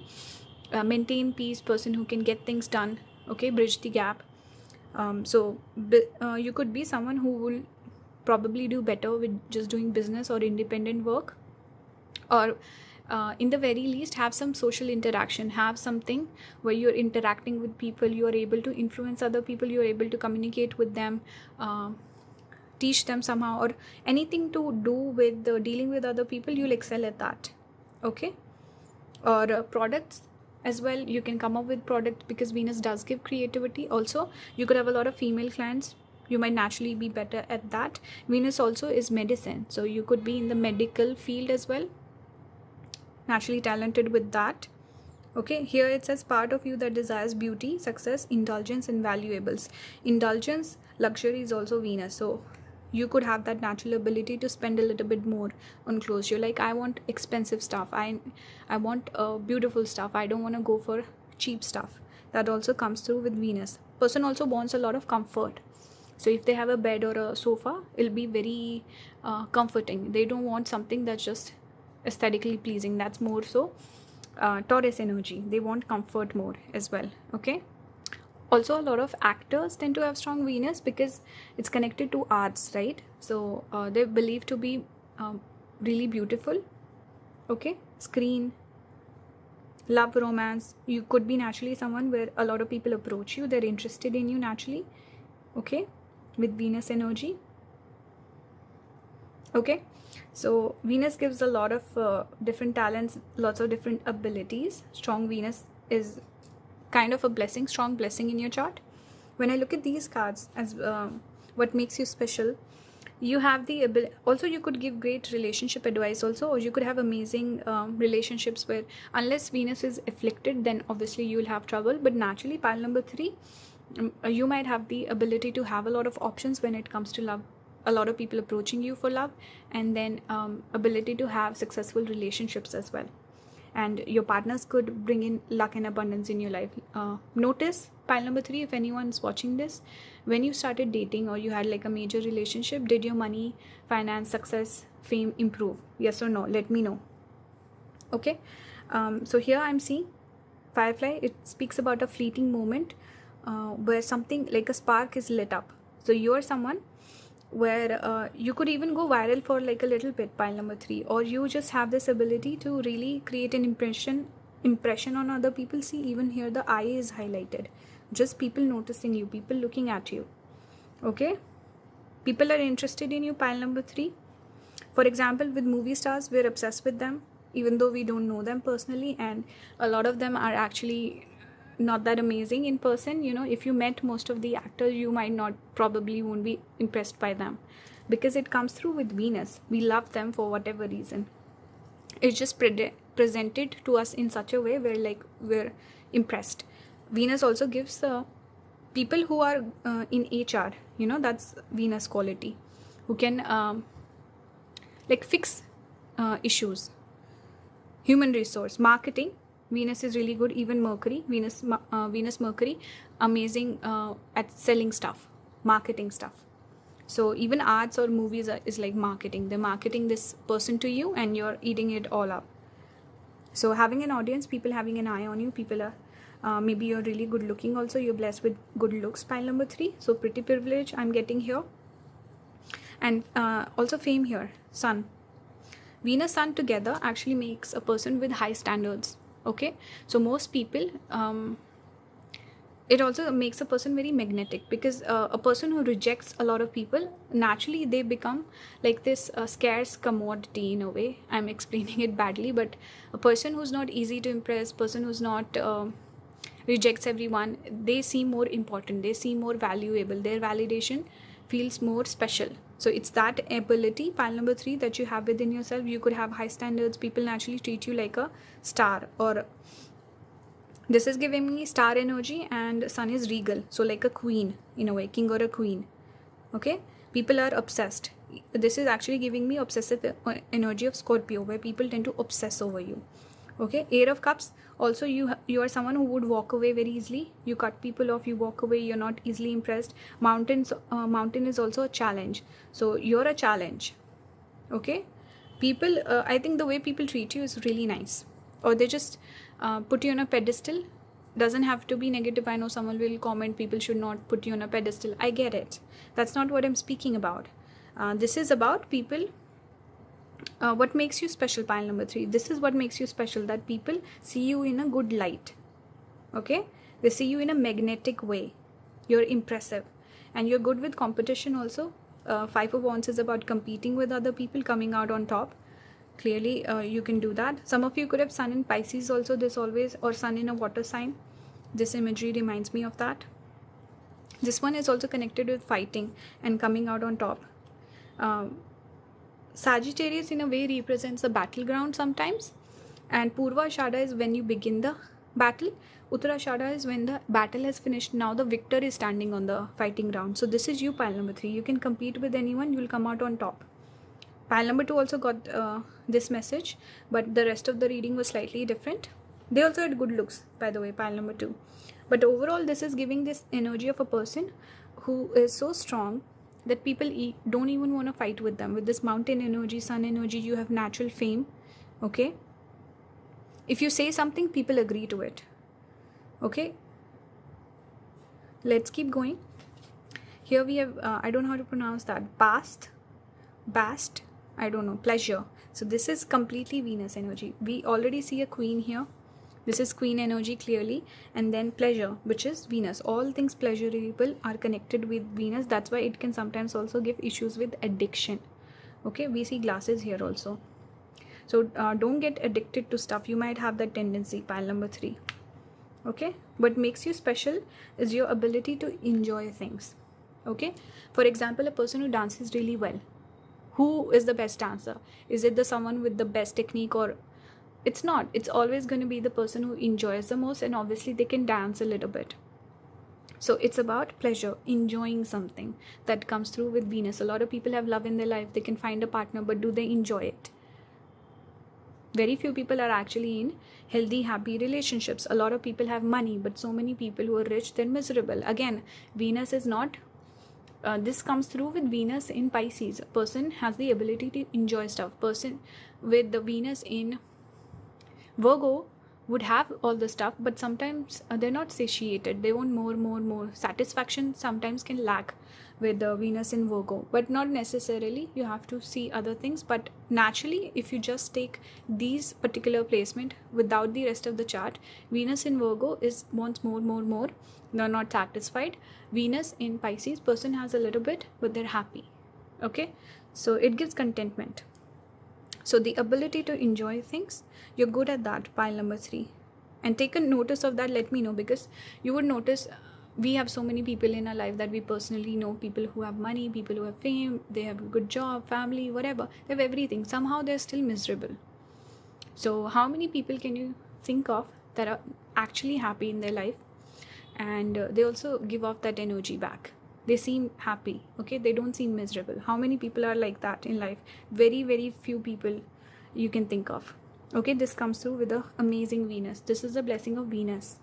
maintain peace, person who can get things done. Okay, bridge the gap. So you could be someone who will probably do better with just doing business or independent work, or in the very least have some social interaction, have something where you're interacting with people, you are able to influence other people, you're able to communicate with them, teach them somehow, or anything to do with dealing with other people, you'll excel at that. Okay. Or products as well, you can come up with product, because Venus does give creativity. Also, you could have a lot of female clients, you might naturally be better at that. Venus also is medicine, so you could be in the medical field as well, naturally talented with that. Okay, here it says part of you that desires beauty, success, indulgence and valuables. Indulgence, luxury is also Venus, so you could have that natural ability to spend a little bit more on clothes. You're like, I want expensive stuff, I want beautiful stuff, I don't want to go for cheap stuff. That also comes through with Venus. Person also wants a lot of comfort, so if they have a bed or a sofa, it'll be very comforting. They don't want something that's just aesthetically pleasing. That's more so Taurus energy. They want comfort more as well. Okay. Also, a lot of actors tend to have strong Venus because it's connected to arts, right? So they're believed to be really beautiful. Okay. Screen, love, romance. You could be naturally someone where a lot of people approach you, they're interested in you naturally. Okay, with Venus energy. Okay, so Venus gives a lot of different talents, lots of different abilities. Strong Venus is kind of a blessing, strong blessing in your chart. When I look at these cards as what makes you special, you have the ability. Also, you could give great relationship advice also, or you could have amazing relationships where, unless Venus is afflicted, then obviously you will have trouble. But naturally, pile number 3, you might have the ability to have a lot of options when it comes to love, a lot of people approaching you for love, and then ability to have successful relationships as well. And your partners could bring in luck and abundance in your life. Notice pile number 3, if anyone's watching this, when you started dating or you had like a major relationship, did your money, finance, success, fame improve? Yes or no? Let me know. Okay. So here I'm seeing Firefly. It speaks about a fleeting moment where something like a spark is lit up. So you're someone where you could even go viral for like a little bit, pile number 3, or you just have this ability to really create an impression on other people. See, even here the eye is highlighted, just people noticing you, people looking at you. Okay, people are interested in you, pile number 3. For example, with movie stars, we're obsessed with them even though we don't know them personally, and a lot of them are actually not that amazing in person. You know, if you met most of the actors, you might not, probably won't be impressed by them, because it comes through with Venus. We love them for whatever reason. It's just presented to us in such a way where like we're impressed. Venus also gives people who are in HR, you know, that's Venus quality, who can like fix issues. Human resource, marketing, Venus is really good. Even Mercury, Venus Mercury, amazing at selling stuff, marketing stuff. So even arts or movies is like marketing. They're marketing this person to you and you're eating it all up. So having an audience, people having an eye on you, people are maybe you're really good looking also, you're blessed with good looks, pile number 3. So pretty privilege I'm getting here. And also fame here, Sun. Venus Sun together actually makes a person with high standards. Okay, so most people, it also makes a person very magnetic, because a person who rejects a lot of people, naturally they become like this scarce commodity in a way. I'm explaining it badly, but a person who's not easy to impress, person who's not rejects everyone, they seem more important, they seem more valuable, their validation feels more special. So it's that ability, pile number 3, that you have within yourself. You could have high standards, people naturally treat you like a star, or this is giving me star energy, and Sun is regal, so like a queen in a way, king or a queen. Okay, people are obsessed. This is actually giving me obsessive energy of Scorpio, where people tend to obsess over you. Okay, 8 of Cups, also you are someone who would walk away very easily. You cut people off, you walk away, you're not easily impressed. Mountain is also a challenge, so you're a challenge. Okay, people, I think the way people treat you is really nice, or they just put you on a pedestal. Doesn't have to be negative. I know someone will comment people should not put you on a pedestal. I get it, that's not what I'm speaking about. This is about people. What makes you special? Pile number 3. This is what makes you special, that people see you in a good light. Okay, they see you in a magnetic way. You're impressive, and you're good with competition also. 5 of Wands is about competing with other people, coming out on top. Clearly you can do that. Some of you could have Sun in Pisces also, this always, or Sun in a water sign. This imagery reminds me of that. This one is also connected with fighting and coming out on top. Sagittarius in a way represents the battleground sometimes, and Purva Shada is when you begin the battle. Uttara Shada is when the battle has finished. Now the victor is standing on the fighting ground. So this is you, pile number 3. You can compete with anyone, you will come out on top. Pile number 2 also got this message, but the rest of the reading was slightly different. They also had good looks, by the way, pile number 2. But overall, this is giving this energy of a person who is so strong that people don't even want to fight with them. With this mountain energy, sun energy, you have natural fame. Okay, if you say something, people agree to it. Okay, let's keep going. Here we have I don't know how to pronounce that. Bast, I don't know. Pleasure. So this is completely Venus energy. We already see a queen here. This is queen energy clearly. And then pleasure, which is Venus. All things pleasurable are connected with Venus. That's why it can sometimes also give issues with addiction. Okay, we see glasses here also. So don't get addicted to stuff. You might have that tendency, pile number 3. Okay, what makes you special is your ability to enjoy things. Okay, for example, a person who dances really well. Who is the best dancer? Is it the someone with the best technique, or it's not? It's always going to be the person who enjoys the most, and obviously they can dance a little bit. So it's about pleasure, enjoying something. That comes through with Venus. A lot of people have love in their life. They can find a partner, but do they enjoy it? Very few people are actually in healthy, happy relationships. A lot of people have money, but so many people who are rich, they're miserable. Again, Venus is not this comes through with Venus in Pisces. A person has the ability to enjoy stuff. Person with the Venus in Virgo would have all the stuff, but sometimes they're not satiated. They want more. Satisfaction sometimes can lack with the Venus in Virgo, but not necessarily. You have to see other things. But naturally, if you just take these particular placement without the rest of the chart, Venus in Virgo wants more. They're not satisfied. Venus in Pisces, person has a little bit, but they're happy. Okay, so it gives contentment. So the ability to enjoy things, you're good at that, pile number 3. And take a notice of that. Let me know, because you would notice we have so many people in our life that we personally know. People who have money, people who have fame, they have a good job, family, whatever. They have everything. Somehow they're still miserable. So how many people can you think of that are actually happy in their life? And they also give off that energy back. They seem happy. Okay, they don't seem miserable. How many people are like that in life? Very few people you can think of. Okay, this comes through with the amazing Venus. This is a blessing of Venus.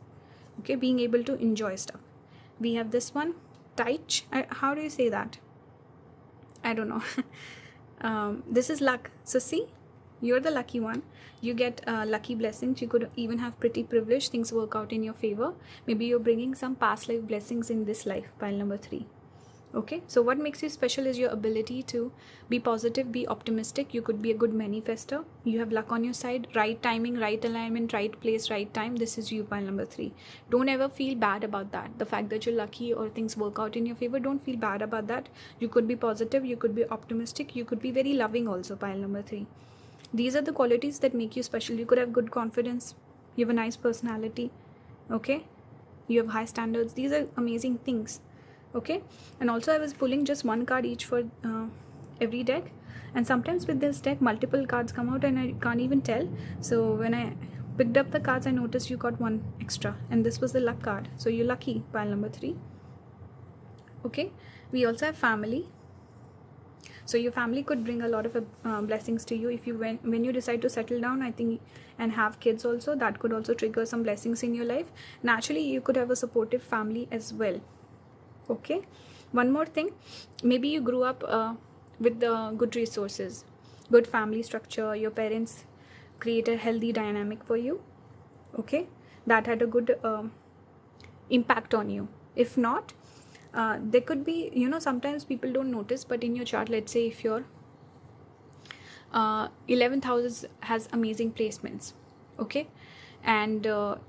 Okay, being able to enjoy stuff. We have this one, Taich. How do you say that? I don't know. This is luck. So see, you're the lucky one. You get lucky blessings. You could even have pretty privilege. Things work out in your favor. Maybe you're bringing some past life blessings in this life, pile number 3. Okay, so what makes you special is your ability to be positive, be optimistic. You could be a good manifester. You have luck on your side. Right timing, right alignment, right place, right time. This is you, pile number 3. Don't ever feel bad about that. The fact that you're lucky or things work out in your favor, don't feel bad about that. You could be positive. You could be optimistic. You could be very loving also, pile number 3. These are the qualities that make you special. You could have good confidence. You have a nice personality. Okay, you have high standards. These are amazing things. Okay, and also I was pulling just one card each for every deck, and sometimes with this deck multiple cards come out and I can't even tell. So when I picked up the cards, I noticed you got one extra, and this was the luck card. So you're lucky, pile number 3. Okay, we also have family. So your family could bring a lot of blessings to you if you when you decide to settle down, I think, and have kids also. That could also trigger some blessings in your life. Naturally, you could have a supportive family as well. Okay, one more thing, maybe you grew up with the good resources, good family structure. Your parents create a healthy dynamic for you. Okay, that had a good impact on you. If not, There could be, sometimes people don't notice, but in your chart, let's say if your 11th house has amazing placements, okay, and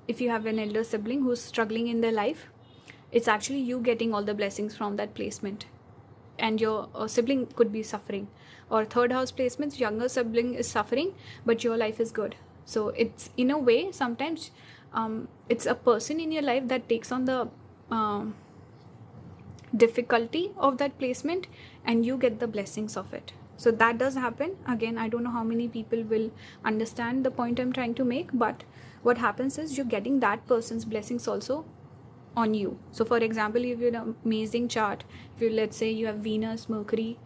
if you have an elder sibling who's struggling in their life, it's actually you getting all the blessings from that placement, and your sibling could be suffering. Or third house placements, younger sibling is suffering but your life is good. So it's, in a way, sometimes it's a person in your life that takes on the difficulty of that placement, and you get the blessings of it. So that does happen. Again, I don't know how many people will understand the point I'm trying to make, but what happens is you're getting that person's blessings also on you. So for example, if you have an amazing chart, if you, let's say you have Venus, Mercury,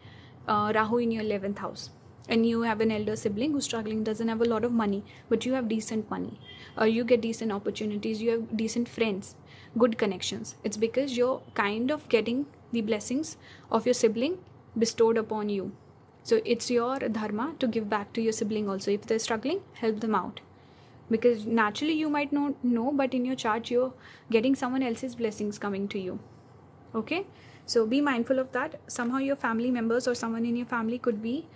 Rahu in your 11th house, and you have an elder sibling who's struggling, doesn't have a lot of money, but you have decent money, or you get decent opportunities, you have decent friends, good connections, it's because you're kind of getting the blessings of your sibling bestowed upon you. So it's your dharma to give back to your sibling also. If they're struggling, help them out, because naturally you might not know, but in your chart you're getting someone else's blessings coming to you. Okay, so be mindful of that. Somehow your family members or someone in your family could be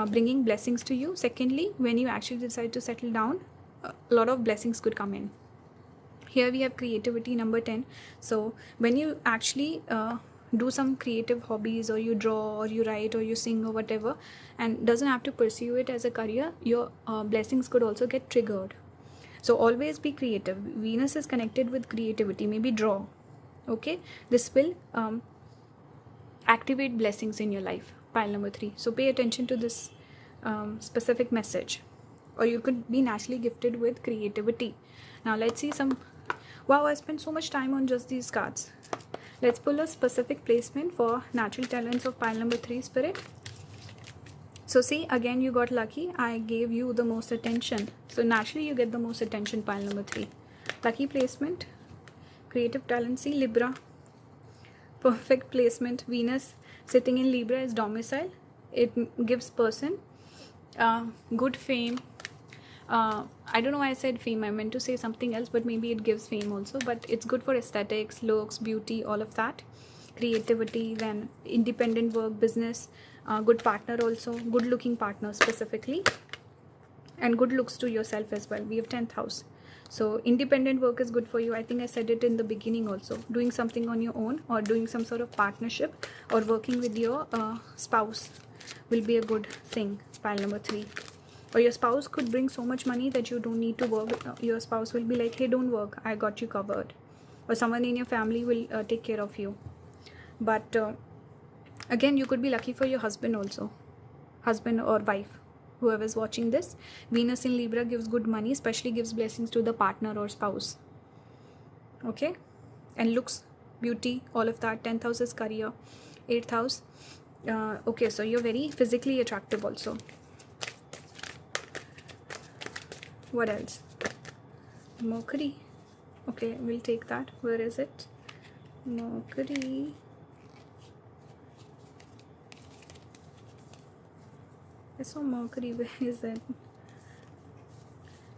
bringing blessings to you. Secondly, when you actually decide to settle down, a lot of blessings could come in. Here we have creativity, number 10. So when you actually do some creative hobbies, or you draw, or you write, or you sing, or whatever, and doesn't have to pursue it as a career, your blessings could also get triggered. So always be creative. Venus is connected with creativity. Maybe draw. Okay, this will activate blessings in your life. Pile number 3. So pay attention to this specific message. Or you could be naturally gifted with creativity. Now let's see some. Wow, I spent so much time on just these cards. Let's pull a specific placement for natural talents of pile number 3, Spirit. So see, again you got lucky. I gave you the most attention. So naturally you get the most attention, pile number 3. Lucky placement. Creative talent. See, Libra. Perfect placement. Venus sitting in Libra is domicile. It gives person good fame. I don't know why I said fame. I meant to say something else, but maybe it gives fame also. But it's good for aesthetics, looks, beauty, all of that. Creativity, then independent work, business, good partner also, good looking partner specifically, and good looks to yourself as well. We have 10th house. So independent work is good for you. I think I said it in the beginning also. Doing something on your own, or doing some sort of partnership, or working with your spouse will be a good thing, pile number 3. Or your spouse could bring so much money that you don't need to work. Your spouse will be like, hey, don't work, I got you covered. Or someone in your family will take care of you. But again, you could be lucky for your husband also, husband or wife, whoever is watching this. Venus in Libra gives good money, especially gives blessings to the partner or spouse. Okay, and looks, beauty, all of that. 10th house is career, 8th house. Okay, so you're very physically attractive also. What else? Mercury. Okay, we'll take that. Where is it? Mercury. I saw Mercury. Where is it?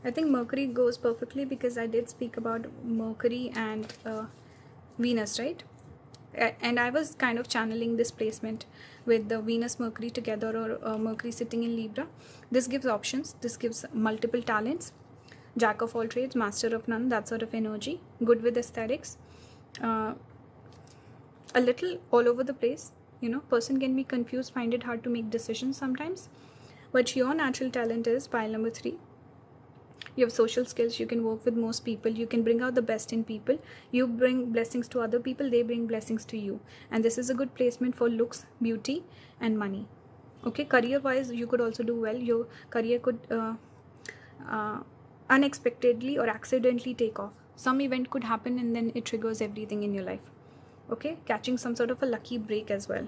I think Mercury goes perfectly because I did speak about Mercury and Venus, right? And I was kind of channeling this placement with the Venus Mercury together, or Mercury sitting in Libra. This gives options. This gives multiple talents. Jack of all trades, master of none, that sort of energy. Good with aesthetics. A little all over the place. Person can be confused, find it hard to make decisions sometimes. But your natural talent is pile number 3. You have social skills. You can work with most people. You can bring out the best in people. You bring blessings to other people. They bring blessings to you. And this is a good placement for looks, beauty, and money. Okay, career wise, you could also do well. Your career could unexpectedly or accidentally take off. Some event could happen and then it triggers everything in your life. Okay, catching some sort of a lucky break as well.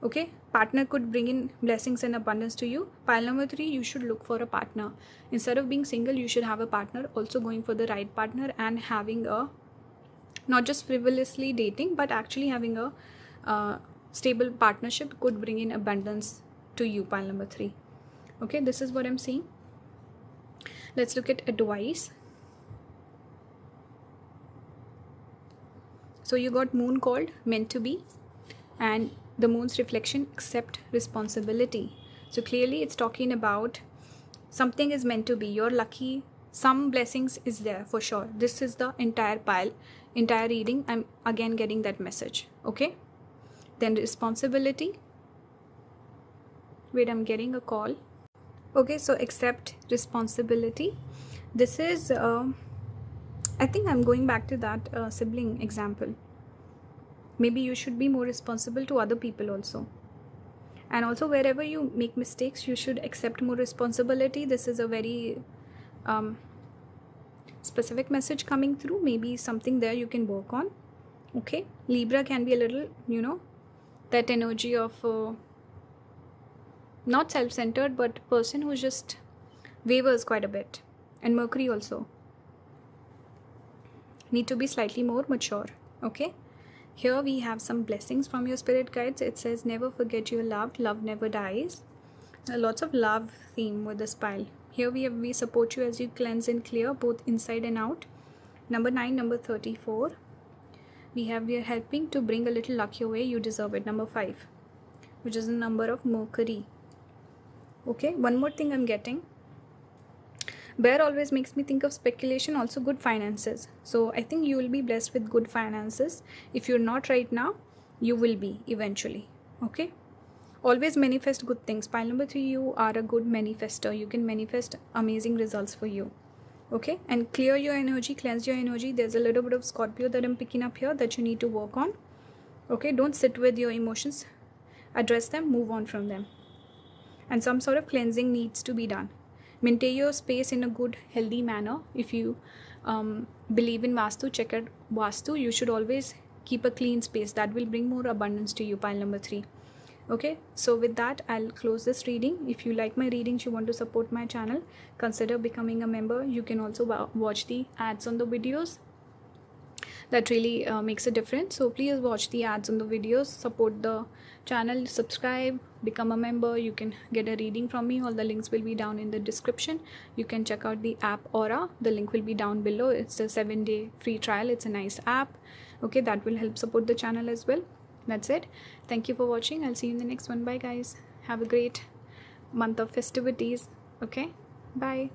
Okay, partner could bring in blessings and abundance to you. Pile number 3, you should look for a partner. Instead of being single, you should have a partner. Also going for the right partner and having a, not just frivolously dating, but actually having a stable partnership could bring in abundance to you, pile number 3. Okay, this is what I'm seeing. Let's look at advice. So you got moon called meant to be, and the moon's reflection, accept responsibility. So clearly it's talking about something is meant to be. You're lucky. Some blessings is there for sure. This is the entire pile, entire reading. I'm again getting that message. Okay. Then responsibility. Wait, I'm getting a call. Okay, so accept responsibility. This is, I think I'm going back to that sibling example. Maybe you should be more responsible to other people also. And also wherever you make mistakes, you should accept more responsibility. This is a very specific message coming through. Maybe something there you can work on. Okay. Libra can be a little, that energy of not self-centered, but person who just wavers quite a bit. And Mercury also. Need to be slightly more mature. Okay. Here we have some blessings from your spirit guides. It says, never forget your love. Love never dies. Lots of love theme with this pile. Here we support you as you cleanse and clear both inside and out. Number 9, number 34. We are helping to bring a little luck your way. You deserve it. Number 5, which is the number of Mercury. Okay. One more thing I'm getting. Bear always makes me think of speculation, also good finances. So I think you will be blessed with good finances. If you're not right now, you will be eventually. Okay. Always manifest good things. Pile number 3, you are a good manifester. You can manifest amazing results for you. Okay. And clear your energy, cleanse your energy. There's a little bit of Scorpio that I'm picking up here that you need to work on. Okay. Don't sit with your emotions. Address them, move on from them. And some sort of cleansing needs to be done. Maintain your space in a good, healthy manner. If you believe in Vastu, check out Vastu. You should always keep a clean space. That will bring more abundance to you, pile number 3. Okay, so with that, I'll close this reading. If you like my readings, you want to support my channel, consider becoming a member. You can also watch the ads on the videos. That really makes a difference. So please watch the ads on the videos, support the channel, subscribe, become a member. You can get a reading from me. All the links will be down in the description. You can check out the app Aura. The link will be down below. It's a 7-day free trial. It's a nice app. Okay, that will help support the channel as well. That's it. Thank you for watching. I'll see you in the next one. Bye guys. Have a great month of festivities. Okay, bye.